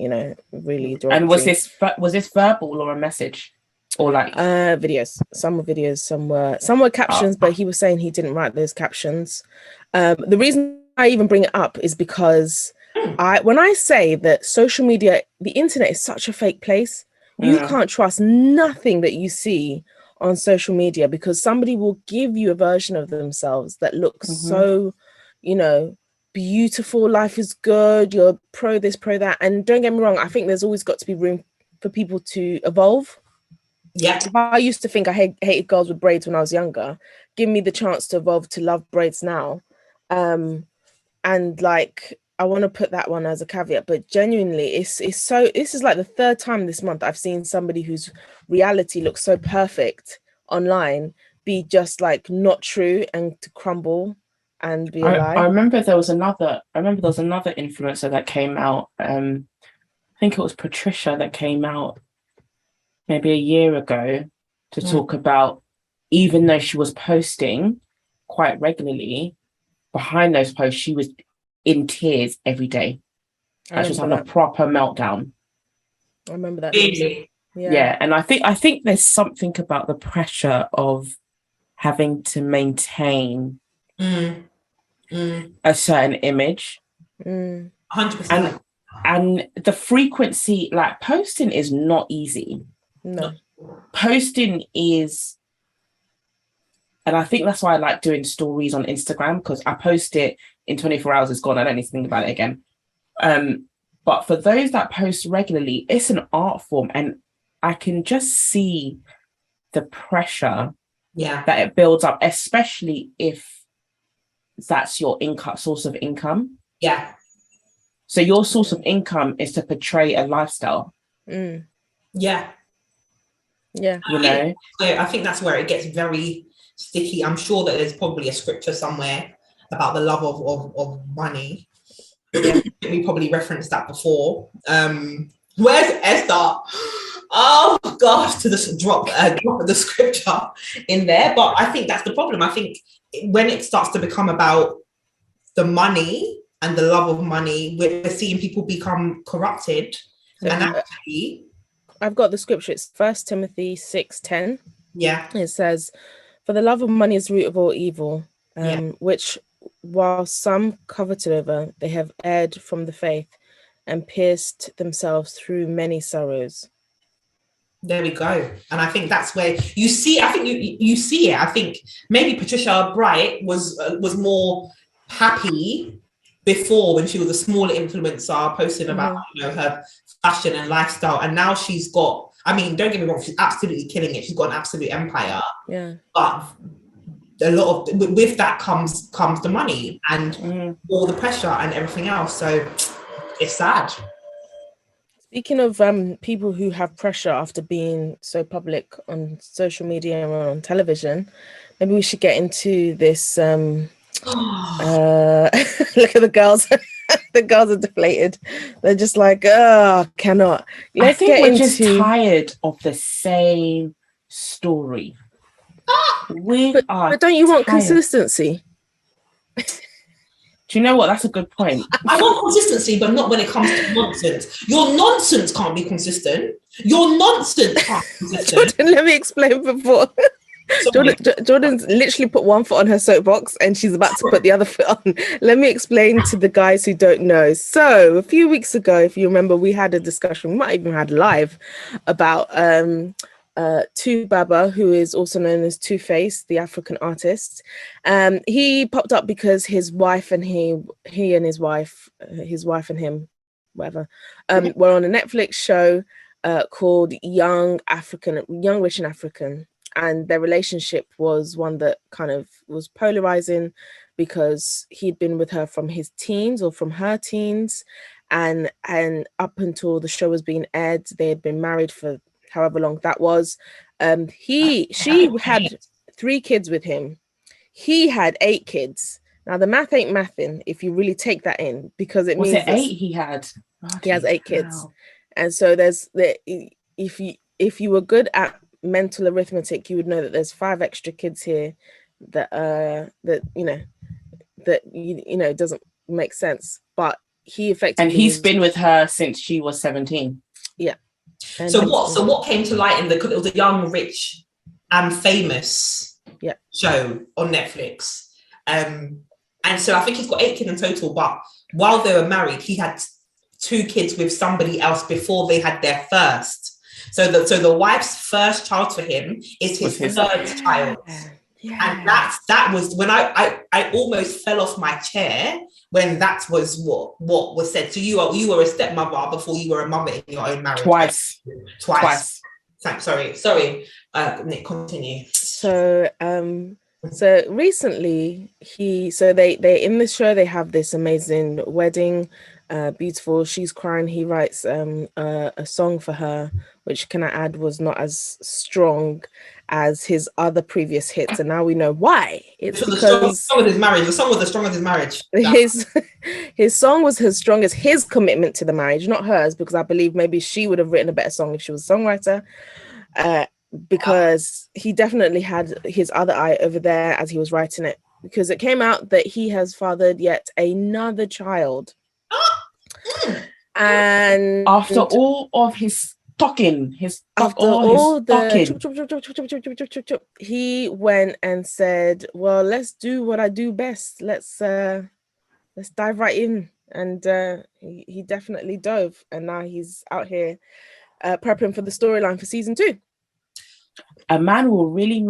really derogatory. And was this verbal or a message, or like videos? Some were videos, some were captions. But he was saying he didn't write those captions. The reason I even bring it up is because when I say that social media, the internet is such a fake place, you can't trust nothing that you see on social media, because somebody will give you a version of themselves that looks so, beautiful, life is good, you're pro this, pro that. And don't get me wrong, I think there's always got to be room for people to evolve. Yeah. I used to think I hated girls with braids when I was younger. Give me the chance to evolve to love braids now. And like, I want to put that one as a caveat, but genuinely this is like the third time this month I've seen somebody whose reality looks so perfect online be just like not true and to crumble and be a lie. I remember there was another influencer that came out. I think it was Patricia that came out maybe a year ago to talk about, even though she was posting quite regularly, behind those posts she was in tears every day. She was having a proper meltdown. I remember that. Really? Yeah, and I think there's something about the pressure of having to maintain a certain image. 100%. And the frequency, like posting is not easy. No. Posting is, and I think that's why I like doing stories on Instagram, because I post it in 24 hours, it's gone. I don't need to think about it again. But for those that post regularly, it's an art form, and I can just see the pressure that it builds up, especially if that's your source of income. Yeah. So your source of income is to portray a lifestyle. Yeah. So I think that's where it gets very sticky. I'm sure that there's probably a scripture somewhere about the love of money. We probably referenced that before. Where's Esther? Oh gosh, to just drop the scripture in there. But I think that's the problem. I think when it starts to become about the money and the love of money, we're seeing people become corrupted. And actually, I've got the scripture. It's 1 Timothy 6:10. Yeah. It says, For the love of money is the root of all evil, Yeah. which, while some coveted over, they have erred from the faith and pierced themselves through many sorrows. There we go. And I think that's where you see, I think you see it. I think maybe Patricia Bright was more happy before when she was a smaller influencer posting about, you know, her fashion and lifestyle. And now she's got, I mean, don't get me wrong, she's absolutely killing it. She's got an absolute empire. Yeah. But a lot of, with that comes the money and all the pressure and everything else. So it's sad. Speaking of people who have pressure after being so public on social media and on television, maybe we should get into this. Look at the girls. The girls are deflated. They're just like, oh, cannot. Let's get we're just tired of the same story. But don't you want consistency? Do you know what? That's a good point. I want consistency, but not when it comes to nonsense. Your nonsense can't be consistent. Your nonsense can't be consistent. Jordan, let me explain before. Jordan's literally put one foot on her soapbox and she's about to put the other foot on. Let me explain to the guys who don't know. So a few weeks ago, if you remember, we had a discussion, we might even had live, about Tu Baba, who is also known as Two-Face, the African artist. He popped up because his wife and he and his wife and him, whatever, were on a Netflix show called Young, Rich and African. And their relationship was one that kind of was polarizing because he'd been with her from his teens or from her teens. And up until the show was being aired, they had been married for however long that was. She had 3 kids with him. He had 8 kids. Now the math ain't mathing if you really take that in, because it means it 8 he had. He has 8 kids. And so if you were good at mental arithmetic, you would know that there's 5 extra kids here that doesn't make sense. But he effectively, and he's been with her since she was 17. Yeah. And so what came to light because it was a Young, Rich and Famous show on Netflix, and so I think he's got 8 kids in total, but while they were married he had 2 kids with somebody else before they had their first. So the wife's first child for him is his third child. Yeah. And that was when I almost fell off my chair when that was what was said. So you were a stepmother before you were a mother in your own marriage. Twice. Sorry. Nick, continue. So recently they in this show they have this amazing wedding, beautiful. She's crying. He writes a song for her, which, can I add, was not as strong as his other previous hits, and now we know why. It's because the song of his marriage. The song was as strong as his marriage. His song was as strong as his commitment to the marriage, not hers, because I believe maybe she would have written a better song if she was a songwriter. Because he definitely had his other eye over there as he was writing it, because it came out that he has fathered yet another child. And after all of his talking, he went and said, well, let's do what I do best. Let's dive right in. And he definitely dove, and now he's out here prepping for the storyline for season 2. A man will really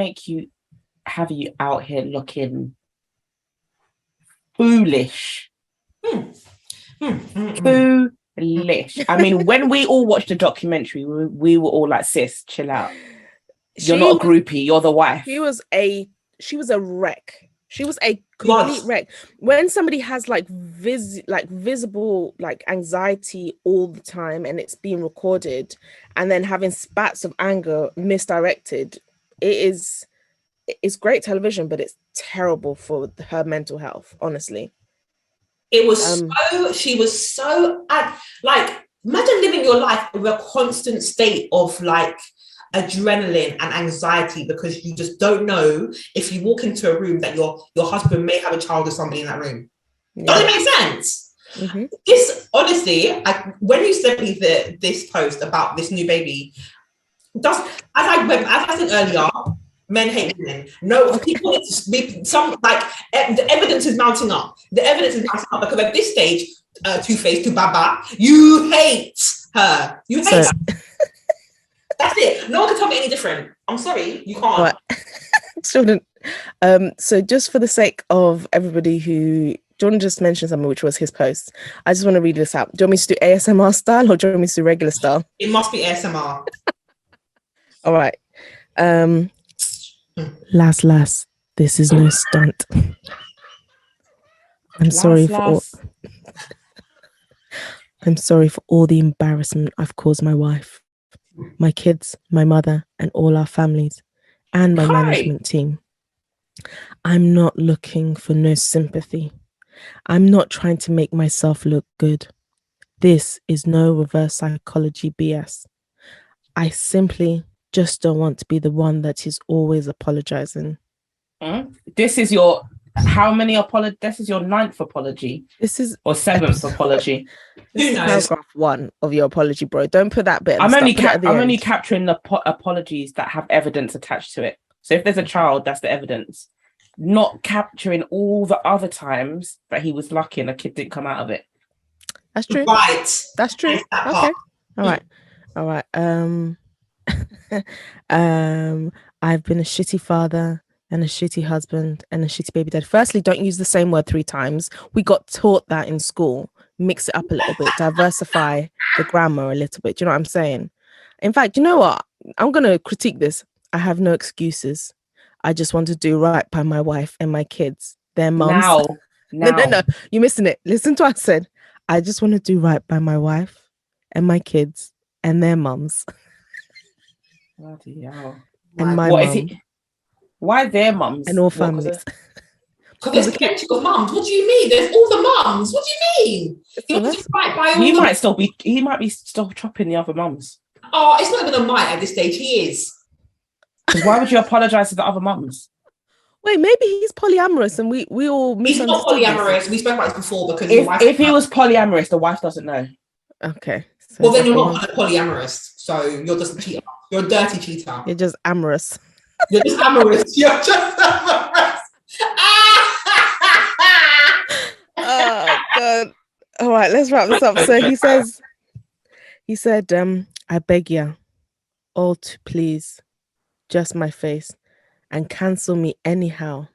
have you out here looking foolish. Foolish. I mean, when we all watched the documentary, we were all like, sis, chill out. You're not a groupie, you're the wife. She was a wreck. She was a complete wreck. When somebody has visible anxiety all the time and it's being recorded, and then having spats of anger misdirected, it's great television, but it's terrible for her mental health, honestly. It was she was so imagine living your life with a constant state of adrenaline and anxiety, because you just don't know if you walk into a room that your husband may have a child with somebody in that room. Yeah. Does it make sense? Mm-hmm. This, honestly, when you sent me this post about this new baby, as I said earlier, Men hate women. No, people need to be some like the evidence is mounting up. The evidence is mounting up because at this stage, Two-Face to Baba, you hate her. You hate her. That's it. No one can tell me any different. I'm sorry, you can't. What? Shouldn't. So just for the sake of everybody who John just mentioned something, which was his post, I just want to read this out. Do you want me to do ASMR style or do you want me to do regular style? It must be ASMR. All right. Lass, this is no stunt. I'm sorry for all. I'm sorry for all the embarrassment I've caused my wife, my kids, my mother, and all our families, and my management team. I'm not looking for no sympathy. I'm not trying to make myself look good. This is no reverse psychology BS. I simply just don't want to be the one that is always apologizing. This is your how many apology? This is your 9th apology. This is or 7th apology. This is paragraph 1 of your apology, bro. Don't put that bit. I'm only capturing the apologies that have evidence attached to it. So if there's a child, that's the evidence. Not capturing all the other times that he was lucky and a kid didn't come out of it. That's true. Right. That's true. Okay. All right. I've been a shitty father and a shitty husband and a shitty baby dad. Firstly, don't use the same word 3 times. We got taught that in school. Mix it up a little bit, diversify the grammar a little bit. Do you know what I'm saying? In fact, you know what? I'm going to critique this. I have no excuses. I just want to do right by my wife and my kids, their moms. No, you're missing it. Listen to what I said. I just want to do right by my wife and my kids and their mums. Bloody hell. And my mum. Why their mums? And all families. Because there's plenty of mums. What do you mean? There's all the mums. What do you mean? He might be still chopping the other mums. Oh, it's not even a might at this stage. He is. Why would you apologize to the other mums? Wait, maybe he's polyamorous and we all He's not polyamorous. We spoke about this before because if he was polyamorous, the wife doesn't know. Okay. So well, then you're not polyamorous. So you're just a cheater. You're a dirty cheater. You're just amorous. You're just amorous. You're just amorous. Oh God. All right, let's wrap this up. So he said, I beg you all to please just my face and cancel me anyhow.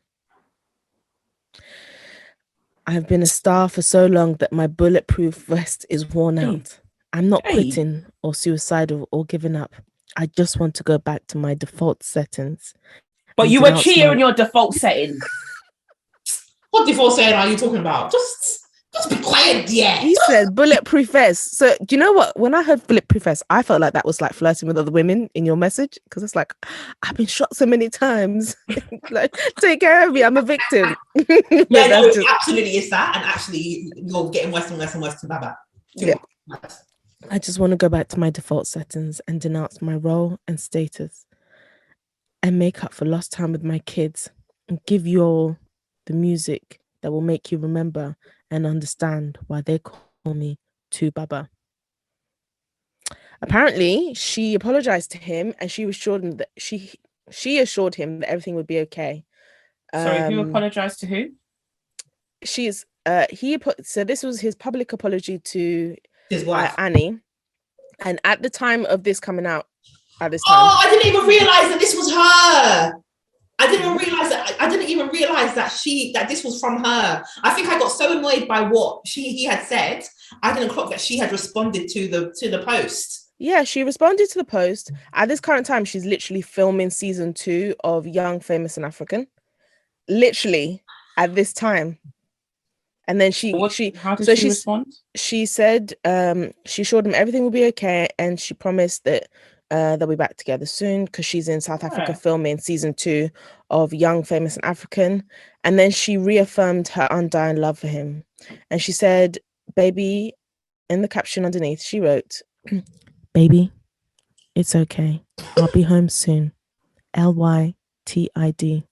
I've been a star for so long that my bulletproof vest is worn out. I'm not quitting or suicidal or giving up. I just want to go back to my default settings. But you were cheating your default setting. What default setting are you talking about? Just be quiet, yeah. He said bulletproof vest. So do you know what? When I heard bulletproof vest, I felt like that was like flirting with other women in your message. Because it's like, I've been shot so many times. Like, take care of me. I'm a victim. Yeah, no, it absolutely is that. And actually, you're getting worse and worse and worse to Baba. Yeah. I just want to go back to my default settings and denounce my role and status and make up for lost time with my kids and give you all the music that will make you remember and understand why they call me Tu Baba. Apparently, she apologized to him and she assured him that she assured him that everything would be okay. Sorry, who apologized to who? So this was his public apology to his wife Annie, and at the time of this coming out, I didn't even realize that this was her. I didn't even realize that this was from her. I think I got so annoyed by what he had said. I didn't clock that she had responded to the post. Yeah, she responded to the post. At this current time, she's literally filming season 2 of Young, Famous and African. Literally at this time. And then how did she respond? She said she assured him everything will be okay, and she promised that they'll be back together soon because she's in South Africa filming season 2 of Young, Famous and African. And then she reaffirmed her undying love for him. And she said, baby, in the caption underneath, she wrote, baby, it's okay. I'll be home soon. LYTID.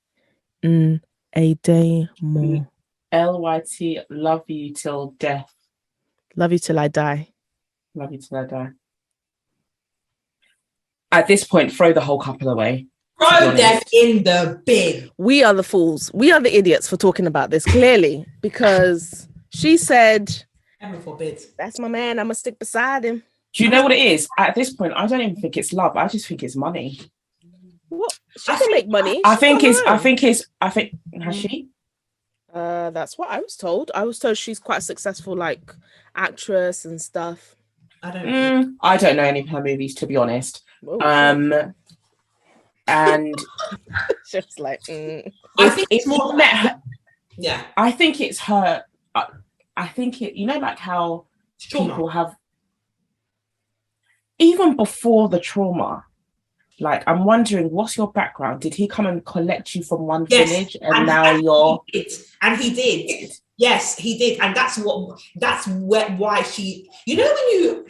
A day more. LYT, love you till death. Love you till I die. Love you till I die. At this point, throw the whole couple away. Throw them in the bin. We are the fools. We are the idiots for talking about this, clearly, because she said, heaven forbid, that's my man, I'm gonna stick beside him. Do you know what it is? At this point, I don't even think it's love. I just think it's money. What? She can make money. I think has she? That's what I was told. I was told she's quite a successful like actress and stuff. I don't know any of her movies, to be honest. Oh, and just like I think it's more met her. Yeah, I think it's her. I think it. You know, like how people have, even before the trauma. Like, I'm wondering, what's your background? Did he come and collect you from one village, and now you're? He did. Yes, he did, and why she. You know when you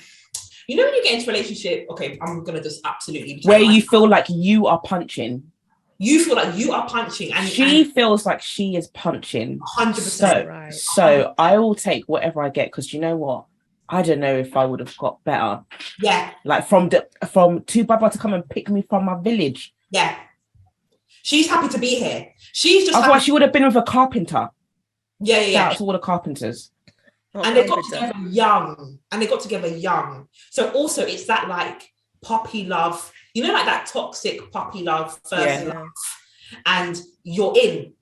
get into a relationship. Okay, I'm gonna just absolutely. Where you feel like you are punching. You feel like you are punching, and she feels like she is punching. 100%. So I will take whatever I get, because you know what? I don't know if I would have got better. Yeah. Like from two Baba to come and pick me from my village. Yeah. She's happy to be here. She's just otherwise she would have been with a carpenter. Yeah. Shout out to all the carpenters. And they got together young. So also it's that like puppy love, you know, like that toxic puppy love first love. And you're in.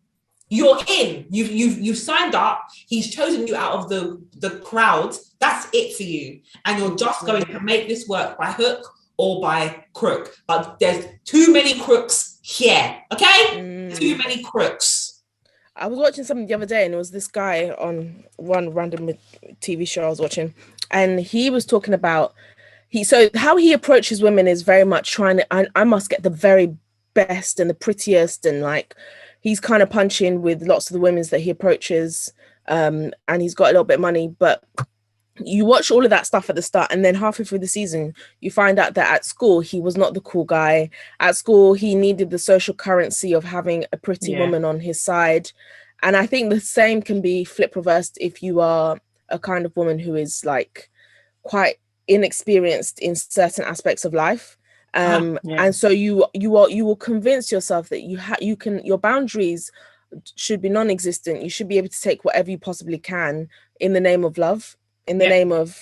You've signed up. He's chosen you out of the crowd. That's it for you. And you're just going to make this work by hook or by crook. But there's too many crooks here. Okay? Too many crooks. I was watching something the other day, and it was this guy on one random TV show I was watching, and he was talking about how he approaches women is very much trying to. I must get the very best and the prettiest, and like. He's kind of punching with lots of the women that he approaches, and he's got a little bit of money. But you watch all of that stuff at the start, and then halfway through the season, you find out that at school, he was not the cool guy. At school, he needed the social currency of having a pretty woman on his side. And I think the same can be flip reversed if you are a kind of woman who is like quite inexperienced in certain aspects of life. And so you will convince yourself that your boundaries should be non-existent. You should be able to take whatever you possibly can in the name of love, in the name of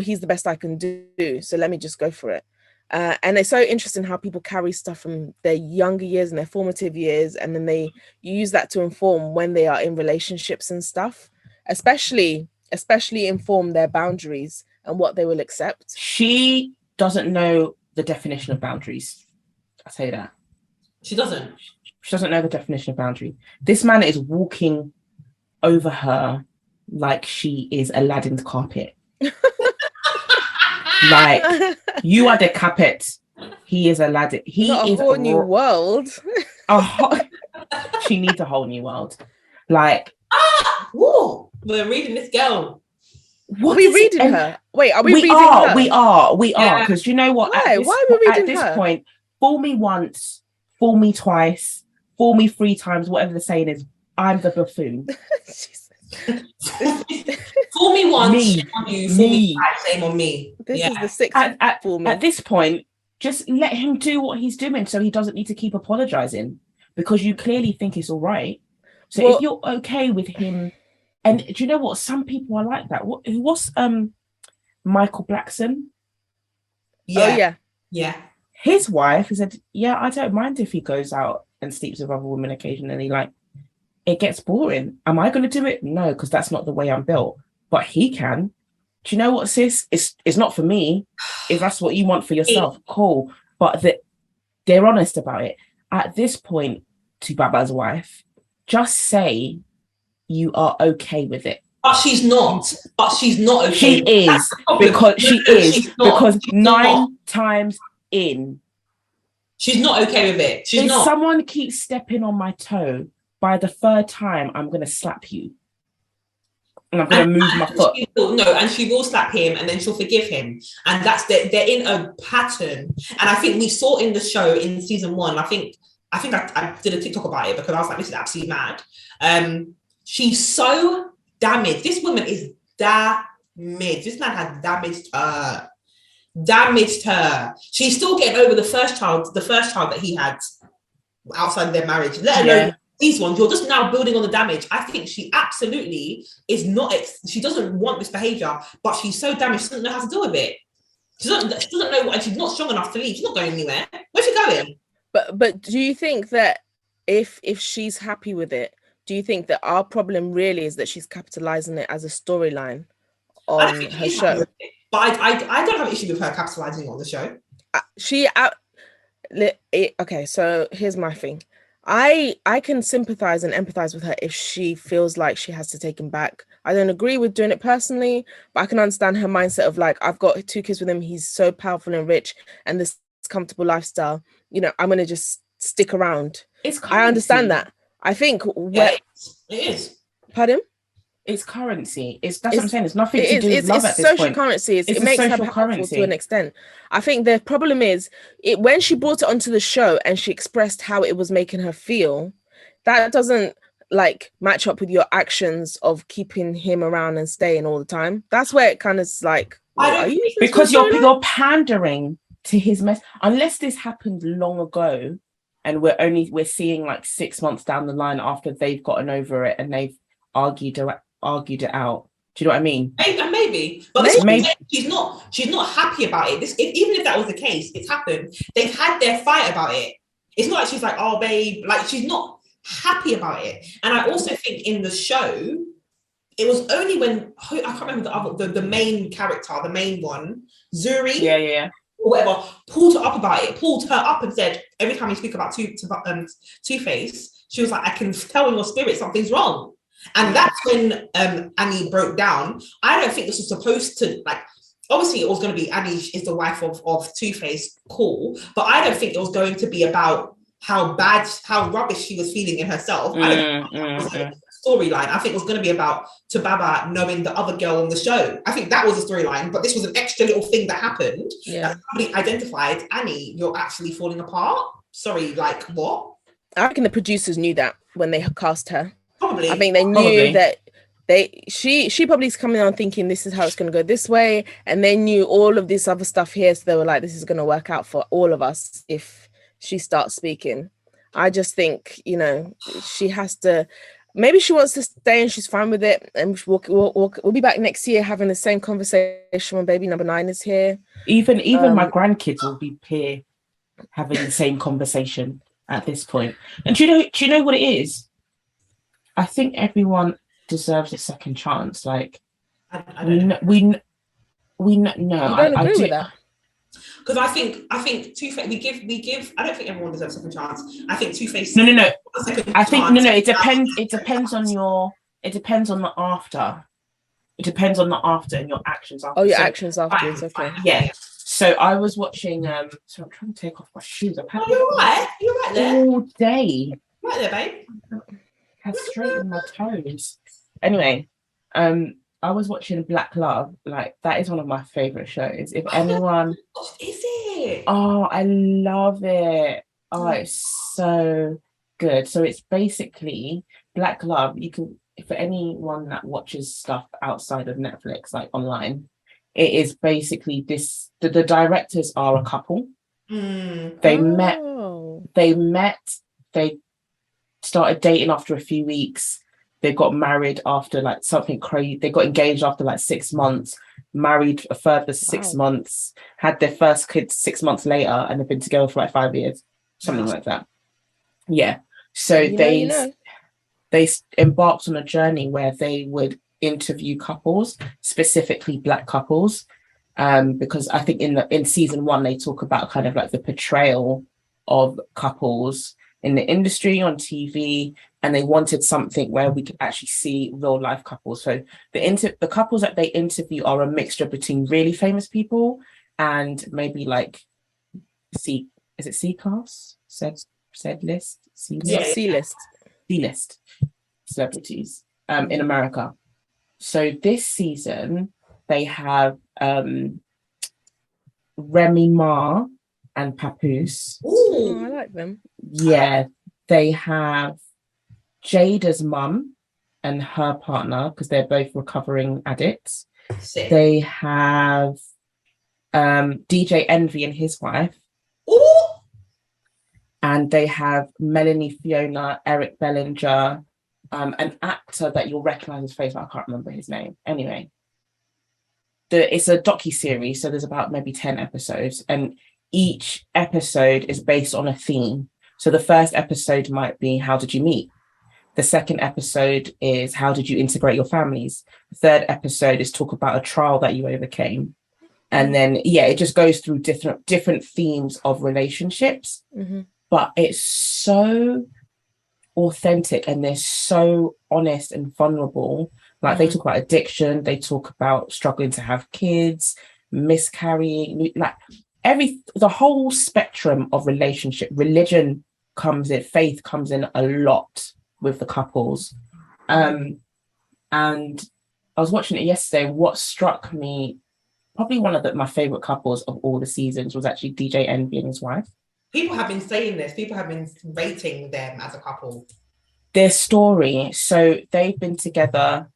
he's the best I can do, so let me just go for it. And it's so interesting how people carry stuff from their younger years and their formative years, and then you use that to inform when they are in relationships and stuff, especially inform their boundaries and what they will accept. She doesn't know the definition of boundaries. I say that. She doesn't. She doesn't know the definition of boundary. This man is walking over her like she is Aladdin's carpet. Like, you are the carpet. He is Aladdin. He not is a whole new world. She needs a whole new world. Like, whoa, we're reading this girl. What are we reading her? Wait, are we reading her? We are. Because you know what? Why? Why are we reading her? At this point, fool me once, fool me twice, fool me 3 times, whatever the saying is. I'm the buffoon. Fool me once, shame on you. Fool me twice, shame on me. This is the 6th fool me. At this point, just let him do what he's doing, so he doesn't need to keep apologizing, because you clearly think it's all right. So if you're okay with him. And do you know what? Some people are like that. What's Michael Blackson? Yeah. His wife, he said, yeah, I don't mind if he goes out and sleeps with other women occasionally. Like, it gets boring. Am I going to do it? No, because that's not the way I'm built. But he can. Do you know what, sis? It's not for me. If that's what you want for yourself, cool. But they're honest about it. At this point, to Baba's wife, just say you are okay with it. But she's not. Okay. She is, because 9 times in, she's not okay with it. She's not. If someone keeps stepping on my toe, by the 3rd time, I'm going to slap you. And I'm going to move my foot. And she will slap him, and then she'll forgive him. And they're in a pattern. And I think we saw in the show in season 1, I think I did a TikTok about it, because I was like, this is absolutely mad. She's so damaged. This woman is damaged. This man has damaged her. damaged her. She's still getting over the first child that he had outside of their marriage, let alone these ones. You're just now building on the damage. I think she absolutely is not, she doesn't want this behavior, but she's so damaged, she doesn't know how to deal with it. She doesn't know what, and she's not strong enough to leave. She's not going anywhere. Where's she going? But do you think that if she's happy with it, do you think that our problem really is that she's capitalizing it as a storyline on her show? But I don't have an issue with her capitalizing on the show. Okay, so here's my thing. I can sympathize and empathize with her if she feels like she has to take him back. I don't agree with doing it personally, but I can understand her mindset of like, I've got 2 kids with him, he's so powerful and rich and this comfortable lifestyle, you know, I'm gonna just stick around. I understand that. I think it is. Pardon? It's currency. That's what I'm saying. It's nothing to do with love at this social point. Currency. It makes her powerful to an extent. I think the problem is when she brought it onto the show and she expressed how it was making her feel, that doesn't like match up with your actions of keeping him around and staying all the time. That's where it kind of is like, because you're pandering to his mess. Unless this happened long ago, and we're seeing like 6 months down the line after they've gotten over it and they've argued it out. Do you know what I mean? Maybe. But maybe. She's not happy about it. Even if that was the case, it's happened. They've had their fight about it. It's not like she's like, oh babe, like she's not happy about it. And I also think in the show, it was only when I can't remember the main character, the main one, Zuri. Yeah. Or whatever, pulled her up and said, every time you speak about Two-Face, she was like, I can tell in your spirit something's wrong. And that's when Annie broke down. I don't think this was supposed to, like, obviously it was going to be Annie is the wife of Two-Face, cool, but I don't think it was going to be about how rubbish she was feeling in herself. I don't think that was a storyline. I think it was going to be about Tababa knowing the other girl on the show. I think that was a storyline, but this was an extra little thing that happened. That somebody identified, Annie, you're actually falling apart. Sorry, like what? I reckon the producers knew that when they cast her. Probably. I think they knew that she probably is coming on thinking this is how it's going to go this way, and they knew all of this other stuff here, so they were like, this is going to work out for all of us if she starts speaking. I just think, you know, she has to. Maybe she wants to stay and she's fine with it, and we'll be back next year having the same conversation when baby number 9 is here. Even my grandkids will be here having the same conversation at this point. And do you know what it is? I think everyone deserves a second chance. Like, I don't know. We know. You don't agree with that? Because I think Two-Face, we give. I don't think everyone deserves a second chance. I think Two-Face. No. I think no. It depends. It depends on the after. It depends on the after and your actions after. Oh, your actions afterwards. Okay. Yeah. So I was watching. So I'm trying to take off my shoes. I've had you're right there. All day. Right there, babe. Has straightened my toes. Anyway, I was watching Black Love. Like, that is one of my favorite shows. If anyone, is it? Oh, I love it. Oh, it's so good. So it's basically Black Love. You can, for anyone that watches stuff outside of Netflix, like online, it is basically this. The directors are a couple. They met. They started dating after a few weeks. They got married after like something crazy. They got engaged after like 6 months, married a further 6 months, had their first kids 6 months later, and they've been together for like 5 years, something like that. Yeah. So they embarked on a journey where they would interview couples, specifically Black couples, because I think in season 1 they talk about kind of like the portrayal of couples in the industry on TV, and they wanted something where we could actually see real life couples. So the couples that they interview are a mixture between really famous people and maybe like C-class, C-list celebrities in America. So this season they have Remy Ma and Papoose. Ooh, I like them. Yeah, they have Jada's mum and her partner, because they're both recovering addicts. Sick. They have DJ Envy and his wife. Ooh. And they have Melanie Fiona, Eric Bellinger, an actor that you'll recognize his face, but I can't remember his name. Anyway, it's a docu-series, so there's about maybe 10 episodes, and each episode is based on a theme. So the first episode might be, how did you meet? The second episode is, how did you integrate your families? The third episode is talk about a trial that you overcame. And then, it just goes through different themes of relationships. Mm-hmm. But it's so authentic and they're so honest and vulnerable. Like they talk about addiction, they talk about struggling to have kids, miscarrying, like the whole spectrum of relationship. Religion comes in, faith comes in a lot with the couples. And I was watching it yesterday. What struck me, probably one of my favorite couples of all the seasons, was actually DJ Envy and his wife. People have been saying this. People have been rating them as a couple. Their story. So they've been together.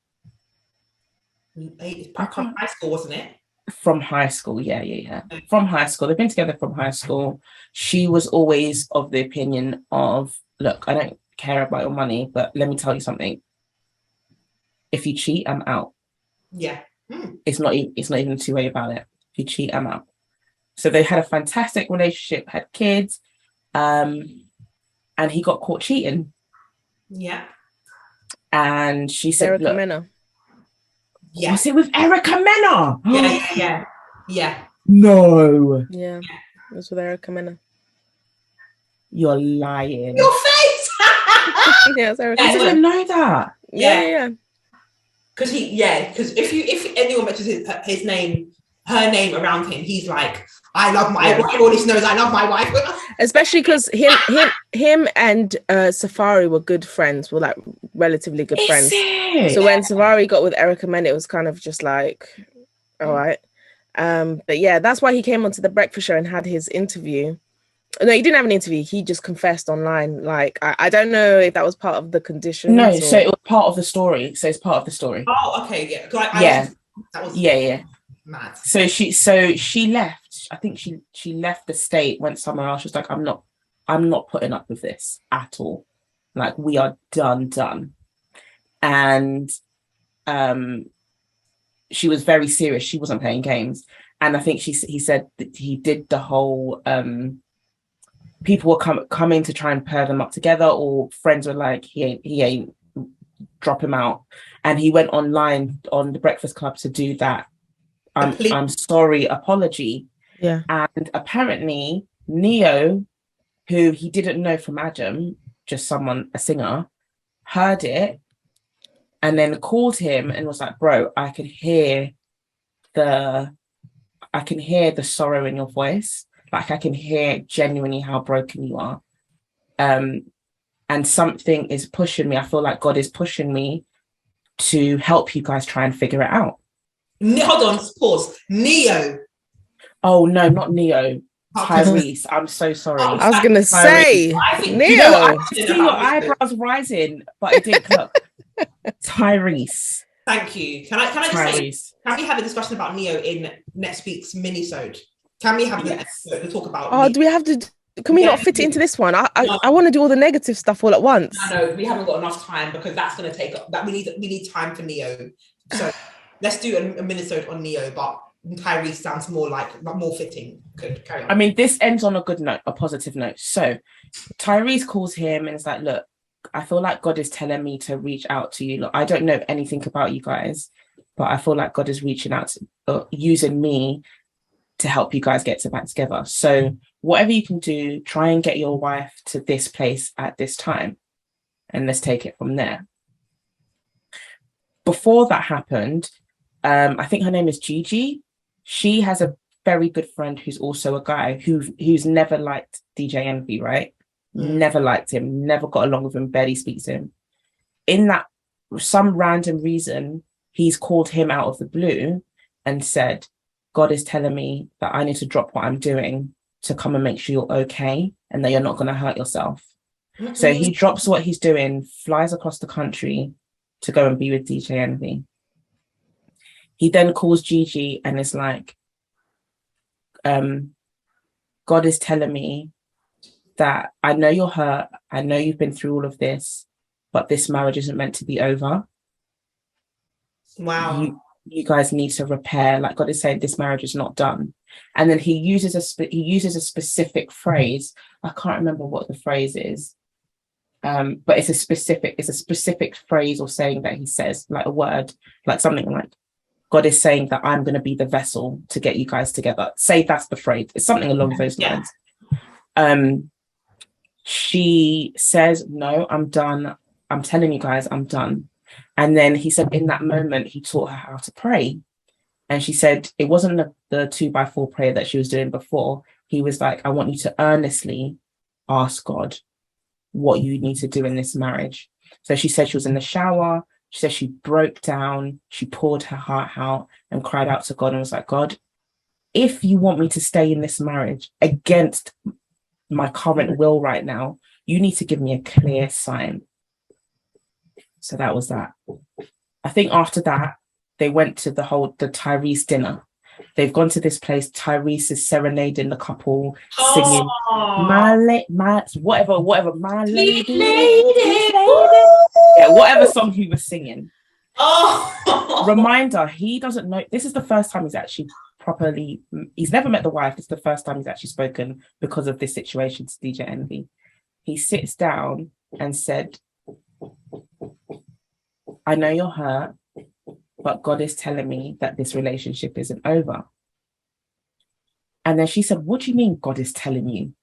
From high school, wasn't it? From high school, yeah. From high school. They've been together from high school. She was always of the opinion of, look, I don't care about your money, but let me tell you something. If you cheat, I'm out. Yeah. It's not even a two-way about it. If you cheat, I'm out. So they had a fantastic relationship, had kids, and he got caught cheating. Yeah. And she said, Erica look, Mena. Yeah. Was it with Erica Mena? Yeah. No. Yeah. It was with Erica Mena. You're lying. Your face. Yeah, it's Erica I Mena. didn't know that. Yeah. Because if anyone mentions his name, her name around him, he's like, I love my wife. All this knows I love my wife. Especially because him and Safari were good friends, were like relatively good friends. So when Safari got with Erica Mena, it was kind of just like, all right. But yeah, that's why he came onto the breakfast show and had his interview. No, he didn't have an interview. He just confessed online. Like, I don't know if that was part of the conditions. No, so it was part of the story. So it's part of the story. Oh, okay, yeah. That was mad. So she left. I think she left the state, went somewhere else. She was like, I'm not putting up with this at all. Like, we are done. And she was very serious. She wasn't playing games. And I think he said that he did the whole people were coming to try and pair them up together, or friends were like, he ain't, drop him out. And he went online on the Breakfast Club to do that I'm sorry apology. Yeah. And apparently Neo, who he didn't know from Adam, just a singer, heard it and then called him and was like, bro, I can hear the sorrow in your voice. Like, I can hear genuinely how broken you are. And something is pushing me. I feel like God is pushing me to help you guys try and figure it out. Hold on, pause. Neo. Oh, no, not Neo. Tyrese. I'm so sorry. I was going to say, Neo. You know, I see your eyebrows rising, but it didn't look. Tyrese. Thank you. Can I just say, can we have a discussion about Neo in next week's mini-sode? Can we have the episode to talk about Neo? Do we have to? Can we not fit it into this one? I want to do all the negative stuff all at once. No, we haven't got enough time because that's going to take up. That we need time for Neo. So let's do a mini-sode on Neo, but Tyrese sounds more fitting. Could carry on. I mean, this ends on a good note, a positive note. So Tyrese calls him and is like, look, I feel like God is telling me to reach out to you. Look, I don't know anything about you guys, but I feel like God is reaching out to using me to help you guys get back together. So whatever you can do, try and get your wife to this place at this time, and let's take it from there. Before that happened, I think her name is Gigi. She has a very good friend who's also a guy who's never liked DJ Envy, right? Never liked him, never got along with him, barely speaks to him. In that, some random reason, he's called him out of the blue and said, God is telling me that I need to drop what I'm doing to come and make sure you're okay and that you're not going to hurt yourself. Mm-hmm. So he drops what he's doing, flies across the country to go and be with DJ Envy. He then calls Gigi and is like, God is telling me that I know you're hurt. I know you've been through all of this, but this marriage isn't meant to be over. Wow. You guys need to repair. Like God is saying, this marriage is not done. And then he uses a specific phrase. I can't remember what the phrase is, but it's a specific phrase or saying that he says, like a word, like something like, God is saying that I'm going to be the vessel to get you guys together. Say that's the phrase. It's something along those lines. She says, no, I'm done. I'm telling you guys, I'm done. And then he said in that moment, he taught her how to pray. And she said it wasn't the 2x4 prayer that she was doing before. He was like, I want you to earnestly ask God what you need to do in this marriage. So she said she was in the shower. She said she broke down. She poured her heart out and cried out to God and was like, God, if you want me to stay in this marriage against my current will right now, you need to give me a clear sign. So that was that. I think after that, they went to the Tyrese dinner. They've gone to this place. Tyrese is serenading the couple, singing my lady. Yeah, whatever song he was singing. Reminder, he doesn't know. This is the first time he's never met the wife. It's the first time he's actually spoken because of this situation to DJ Envy. He sits down and said, I know you're hurt, but God is telling me that this relationship isn't over. And then she said, what do you mean God is telling you?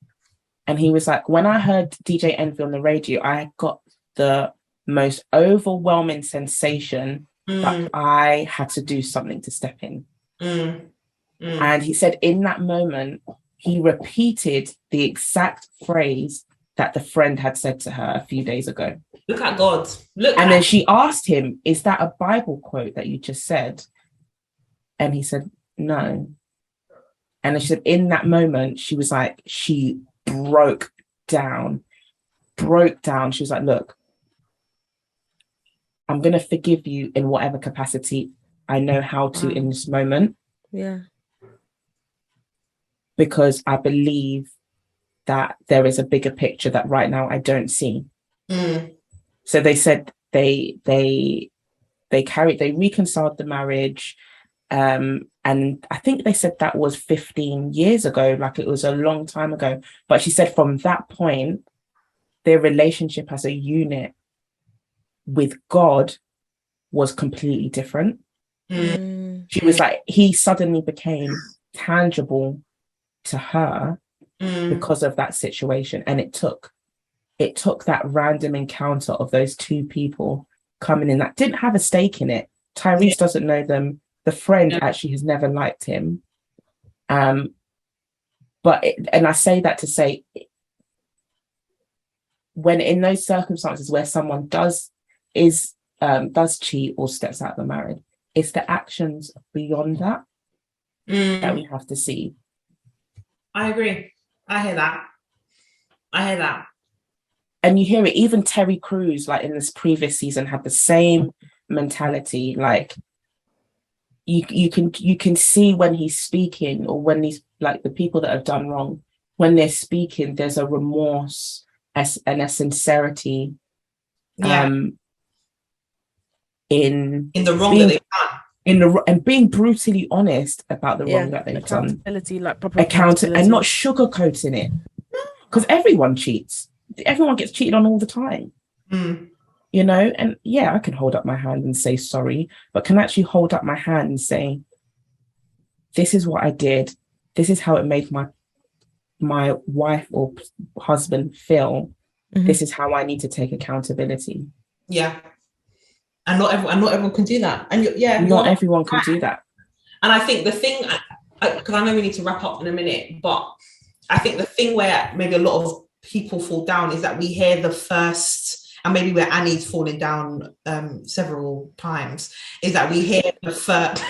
And he was like, when I heard DJ Envy on the radio, I got the most overwhelming sensation that I had to do something to step in. And he said in that moment, he repeated the exact phrase that the friend had said to her a few days ago. Look at God. Then she asked him, is that a Bible quote that you just said? And he said, no. And she said, in that moment, she was like, she broke down. She was like, look, I'm going to forgive you in whatever capacity I know how to in this moment. Yeah. Because I believe that there is a bigger picture that right now I don't see. So they said they reconciled the marriage. And I think they said that was 15 years ago, like it was a long time ago. But she said from that point, their relationship as a unit with God was completely different. She was like, he suddenly became tangible to her because of that situation. And it took that random encounter of those two people coming in that didn't have a stake in it. Tyrese doesn't know them. The friend actually has never liked him. And I say that to say, when in those circumstances where someone does cheat or steps out of the marriage, it's the actions beyond that that we have to see. I agree. I hear that. And you hear it, even Terry Crews, like in this previous season, had the same mentality. Like you can see when he's speaking, or when these, like the people that have done wrong, when they're speaking, there's a remorse and a sincerity in the wrong that they've done. And being brutally honest about the wrong that they've done. Like proper accountability, and not sugarcoating it. Because everyone cheats. Everyone gets cheated on all the time. You know, and I can hold up my hand and say sorry, but can actually hold up my hand and say, this is what I did. This is how it made my wife or husband feel. This is how I need to take accountability. Yeah. And not everyone can do that. And not everyone can do that. And I think the thing, because I know we need to wrap up in a minute, but I think the thing where maybe a lot of people fall down is that we hear the first, and maybe where Annie's fallen down several times, is that we hear the first,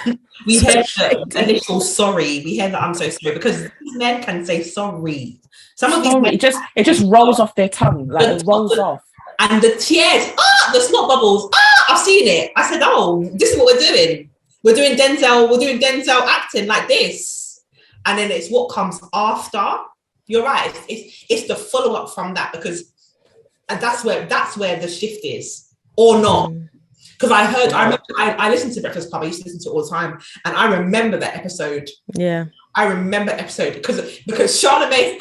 we hear the initial sorry, we hear that I'm so sorry, because these men can say sorry. Some of these men, it just rolls off their tongue, like it rolls off. And the tears, the snot bubbles, I've seen it. I said, oh, this is what we're doing. We're doing Denzel acting like this. and then it's what comes after. You're right. It's the follow up from that, because and that's where the shift is, or not. Because I listened to Breakfast Club. I used to listen to it all the time, and I remember that episode. Yeah, I remember episode because Charlamagne.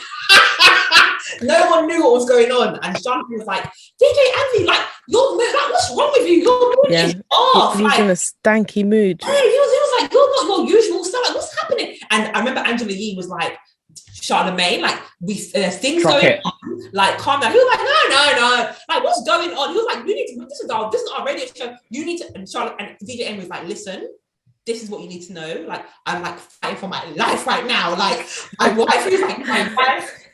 No one knew what was going on, and Charlamagne was like, DJ Andy, like your mood, like what's wrong with you? Your mood is off. He was in a stanky mood. Yeah, he was like, you're not your usual stuff. Like, what's happening? And I remember Angela Yee was like, Charlamagne, like there's things going on, like calm down. He was like, no, like what's going on? He was like, you need to, this is our radio show. You need to, and Charlotte and DJ N was like, listen, this is what you need to know. Like, I'm like fighting for my life right now. Like, my wife is like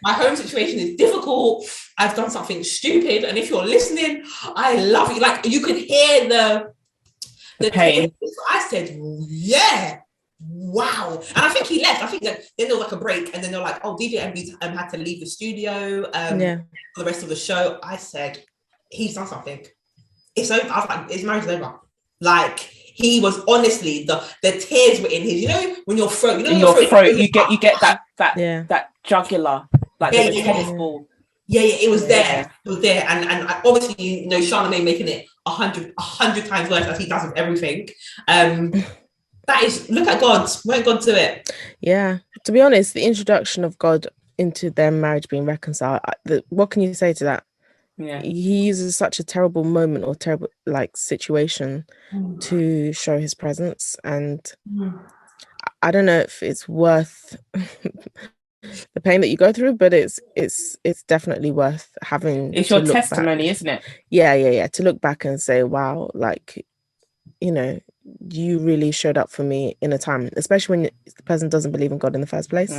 my home situation is difficult. I've done something stupid, and if you're listening, I love you. Like, you could hear the pain. I said, yeah. Wow. And I think he left. I think that then there was like a break, and then they're like, oh, DJ MB had to leave the studio for the rest of the show. I said, he's done something. It's over. I was like, his marriage is over. Like, he was honestly, the tears were in his, you know, when your throat, you get that jugular, like the tennis ball. Yeah, it was there. It was there. And obviously, you know, Charlamagne making it 100 times worse, as he does with everything. That is, look at God. Won't God do it? Yeah. To be honest, the introduction of God into their marriage being reconciled, what can you say to that? Yeah. He uses such a terrible moment or terrible situation to show his presence. And I don't know if it's worth the pain that you go through, but it's definitely worth having. It's your testimony, back. Isn't it? Yeah. To look back and say, wow, like, you know, you really showed up for me in a time, especially when the person doesn't believe in God in the first place.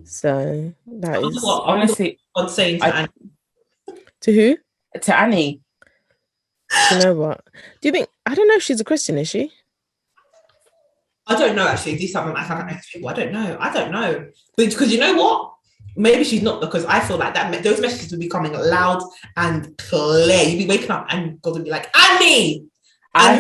So that is honestly God saying to Annie. To who? To Annie. You know what? Do you think? I don't know if she's a Christian. Is she? I don't know. Actually, these are people. I don't know. Because you know what? Maybe she's not, because I feel like that those messages will be coming loud and clear. You'll be waking up and God will be like, Annie. I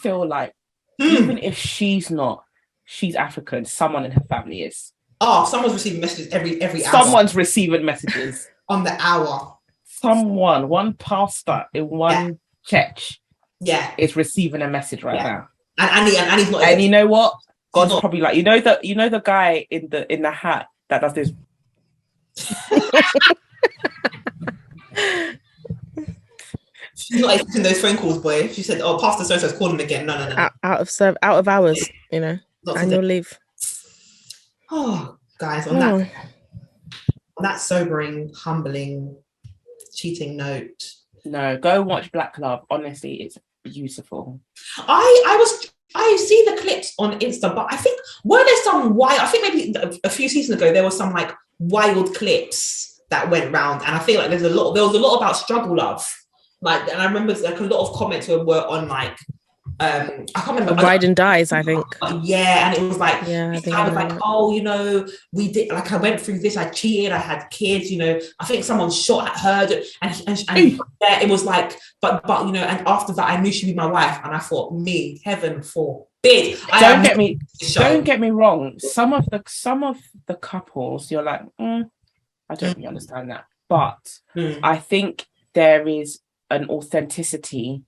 feel like even if she's not, she's African, someone in her family is. Oh, someone's receiving messages every hour. Someone's receiving messages on the hour. One pastor in one church, is receiving a message right now. And Annie's not. And you know what? God's probably like, you know the guy in the hat that does this. She's not accepting those phone calls, boy. She said, "Oh, Pastor so-and-so's calling again." No. Out of hours, you know, annual leave. Oh, guys, on that sobering, humbling, cheating note. No, go watch Black Love. Honestly, it's beautiful. I see the clips on Insta, but I think were there some wild? I think maybe a few seasons ago there was some like wild clips that went round, and I feel like there was a lot about struggle love. Like, and I remember like a lot of comments were on like I can't remember. Bride and Dies, I think. Yeah, and it was like, I was like, oh, you know, we did, like, I went through this, I cheated, I had kids, you know, I think someone shot at her, and yeah, it was like, but you know, and after that, I knew she'd be my wife, and I thought, me, heaven forbid. Don't get me wrong. Some of the couples, you're like, I don't really understand that, but I think there is an authenticity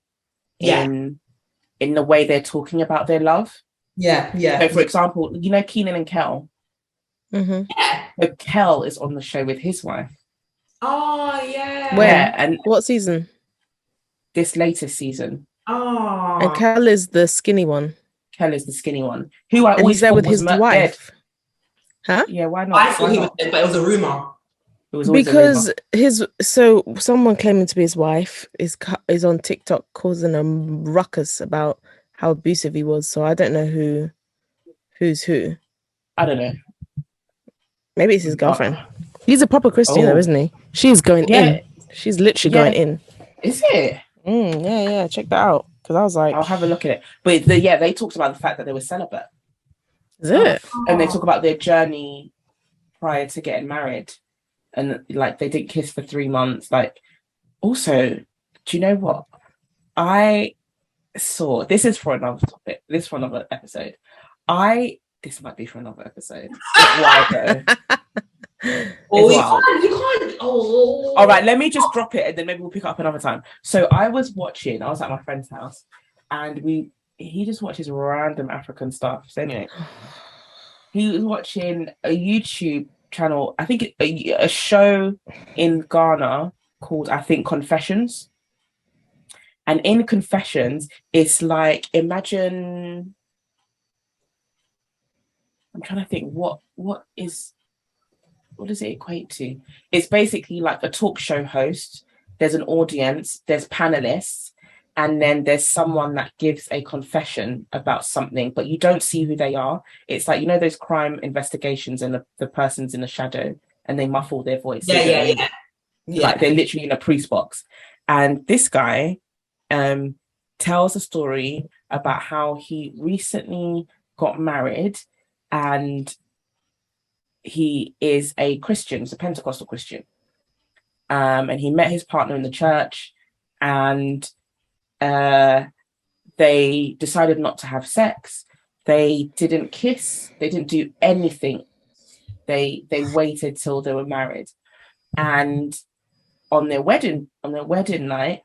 in the way they're talking about their love. Yeah. So, for example, you know Keenan and Kel? Mm-hmm. So Kel is on the show with his wife. Oh, yeah. Where? Yeah, and what season? This latest season. Oh. And Kel is the skinny one. Who I always he's there with his wife. Dead. Huh? Yeah, why not? I thought he was dead, but it was a rumor. Because someone claiming to be his wife is on TikTok causing a ruckus about how abusive he was. So I don't know who's who. I don't know. Maybe it's his girlfriend. He's a proper Christian, though, isn't he? She's going in. She's literally going in. Is it? Yeah. Check that out. Because I was like, I'll have a look at it. But they talked about the fact that they were celibate. Is it? And they talk about their journey prior to getting married. And like they didn't kiss for 3 months. Like, also, do you know what? I saw, this is for another topic, this is for another episode. I this might be for another episode. Why though? Oh, you can't. Oh, all right. Let me just drop it, and then maybe we'll pick it up another time. So I was at my friend's house, and he just watches random African stuff. So anyway, he was watching a YouTube channel. I think a show in Ghana called, I think, Confessions. And in Confessions, it's like, imagine. I'm trying to think what does it equate to? It's basically like a talk show host. There's an audience, there's panelists, and then there's someone that gives a confession about something, but you don't see who they are. It's like, you know, those crime investigations and the person's in the shadow and they muffle their voice. Yeah. Like they're literally in a priest box. And this guy tells a story about how he recently got married, and he is a Christian, he's a Pentecostal Christian. And he met his partner in the church, and they decided not to have sex. They didn't kiss. They didn't do anything. They waited till they were married. And on their wedding night,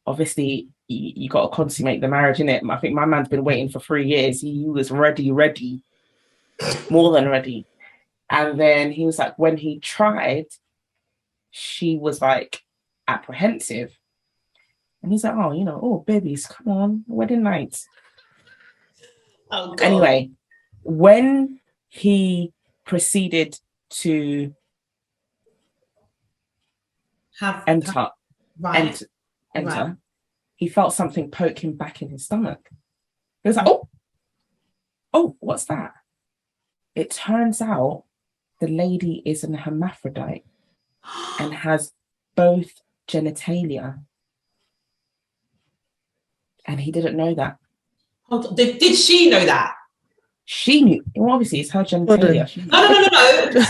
obviously you got to consummate the marriage, innit? I think my man's been waiting for 3 years. He was ready, more than ready. And then he was like, when he tried, she was like apprehensive. And he's like, oh, babies, come on, wedding night. Oh, God. Anyway, when he proceeded to enter, he felt something poke him back in his stomach. He was like, oh, what's that? It turns out the lady is an hermaphrodite and has both genitalia. And he didn't know that. Hold on. Did she know that? She knew. Well, obviously, it's her genitalia. No.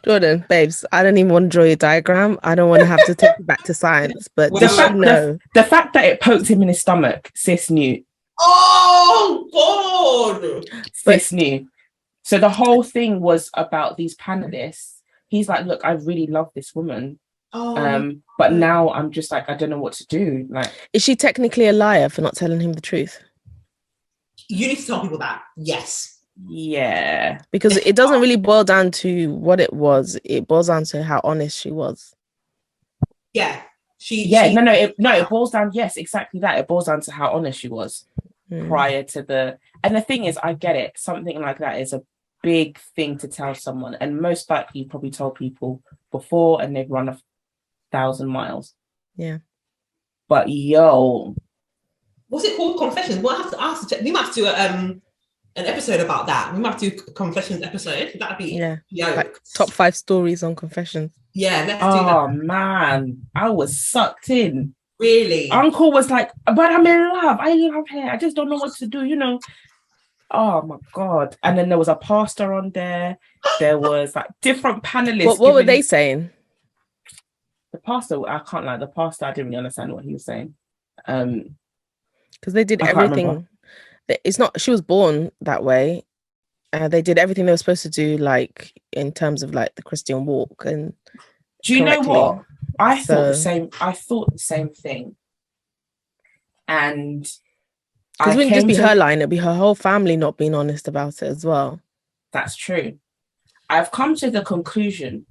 Jordan, babes, I don't even want to draw your diagram. I don't want to have to take you back to science. But the fact that it poked him in his stomach, sis knew. Oh, God. Sis knew. So the whole thing was about these panelists. He's like, look, I really love this woman. But now I'm just like, I don't know what to do. Like, is she technically a liar for not telling him the truth? You need to tell people that. Yes. Yeah. Because it doesn't really boil down to what it was. It boils down to how honest she was. Yeah. It boils down. Yes, exactly that. It boils down to how honest she was prior to and the thing is, I get it. Something like that is a big thing to tell someone. And most likely you probably told people before and they've run 1,000 miles. Yeah. But what's it called? Confessions. We'll have to ask. We might have to do an episode about that. We might have to do a confessions episode. That'd be like top 5 stories on confessions. Yeah, let's do that. Oh man, I was sucked in. Really? Uncle was like, but I'm in love. I love her. I just don't know what to do, Oh my God. And then there was a pastor on there. There was like different panelists. What were they saying? The pastor, I can't lie. The pastor, I didn't really understand what he was saying. Because they did everything. It's not, she was born that way. They did everything they were supposed to do, like in terms of like the Christian walk. And do you know what? I thought the same thing. And because it wouldn't just be her lying, it'd be her whole family not being honest about it as well. That's true. I've come to the conclusion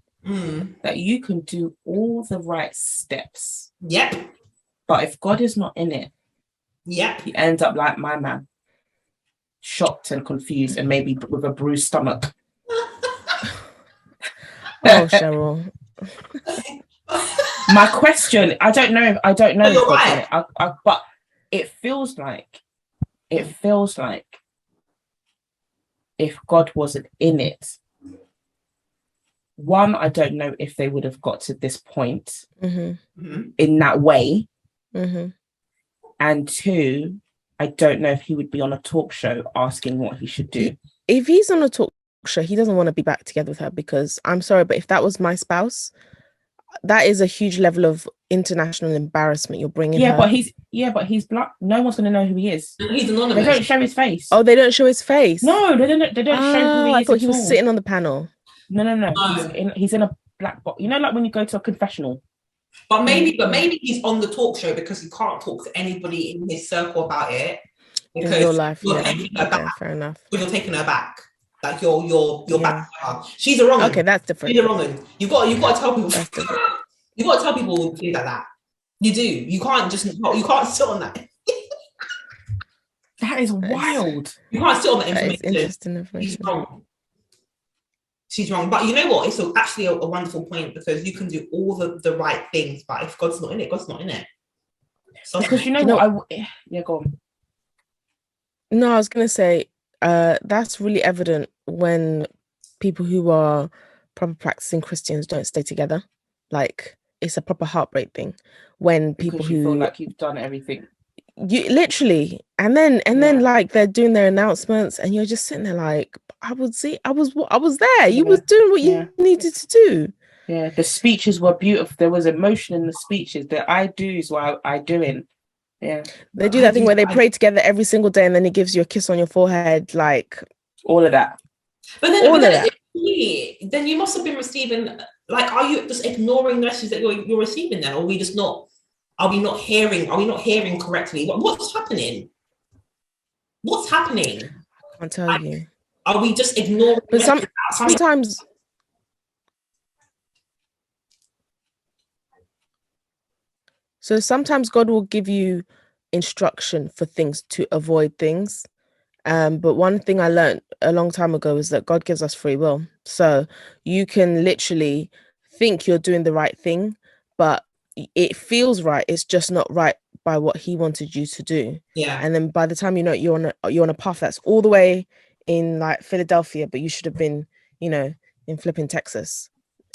that you can do all the right steps. Yep. But if God is not in it, yep, you end up like my man, shocked and confused and maybe with a bruised stomach. Oh, Cheryl. My question, I don't know. You're right. But it feels like if God wasn't in it, one, I don't know if they would have got to this point in that way. And two, I don't know if he would be on a talk show asking what he should do. If he's on a talk show, he doesn't want to be back together with her, because I'm sorry, but if that was my spouse, that is a huge level of international embarrassment you're bringing her. But he's black. No one's gonna know who he is. He's anonymous. They don't show his face. Oh, they don't show his face. No, they don't. They don't show who he is. I thought he was sitting on the panel. No. He's in a black box. You know, like when you go to a confessional. But maybe he's on the talk show because he can't talk to anybody in his circle about it. Because in real life, fair enough. Because you're taking her back. Like you're back to her. She's a wrong one. Okay, that's different. She's a wrong one. You got to tell people. You got to tell people things like that. You do. You can't sit on that. That is wild. You can't sit on that information. That is interesting information. She's wrong. But you know what? It's actually a wonderful point because you can do all the right things, but if God's not in it, God's not in it. So, because you know what? Go on. No, I was going to say, that's really evident when people who are proper practicing Christians don't stay together. Like, it's a proper heartbreak thing when people because you feel like you've done everything. You literally, and then like they're doing their announcements, and you're just sitting there like, I was there. You was doing what you needed to do. Yeah, the speeches were beautiful. There was emotion in the speeches. The I do's were I doing. Yeah, they do that thing where they pray together every single day, and then he gives you a kiss on your forehead, like all of that. But then, then you must have been receiving. Like, are you just ignoring the message that you're receiving? Then, or are we just not? Are we not hearing? Are we not hearing correctly? What's happening? What's happening? I can't tell you. Are we just ignoring? But sometimes. So sometimes God will give you instruction for things to avoid things. But one thing I learned a long time ago is that God gives us free will. So you can literally think you're doing the right thing, but it feels right. It's just not right by what he wanted you to do. Yeah. And then by the time you know it, you're on a path that's all the way in like Philadelphia, but you should have been, in flipping Texas.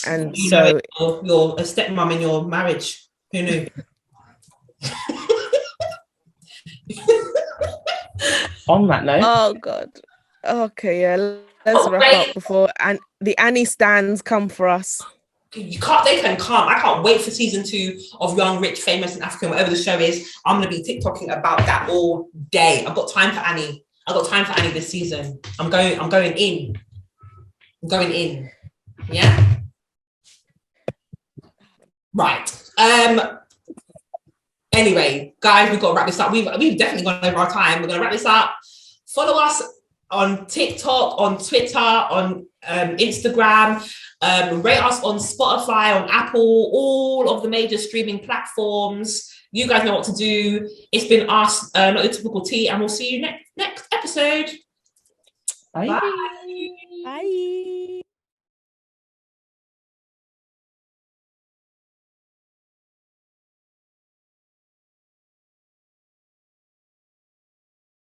And so you're a stepmom in your marriage. Who knew? On that note. Oh God. Okay, yeah. Let's wrap up before the Annie stands come for us. They can come. I can't wait for season 2 of Young, Rich, Famous in Africa, whatever the show is. I'm gonna be TikToking about that all day. I've got time for Annie. This season. I'm going in. Yeah. Right. Anyway, guys, we've got to wrap this up. We've definitely gone over our time. We're gonna wrap this up. Follow us on TikTok, on Twitter, on Instagram. Rate us on Spotify, on Apple, all of the major streaming platforms. You guys know what to do. It's been us, Not the Typical Tea, and we'll see you next episode. Bye. Bye.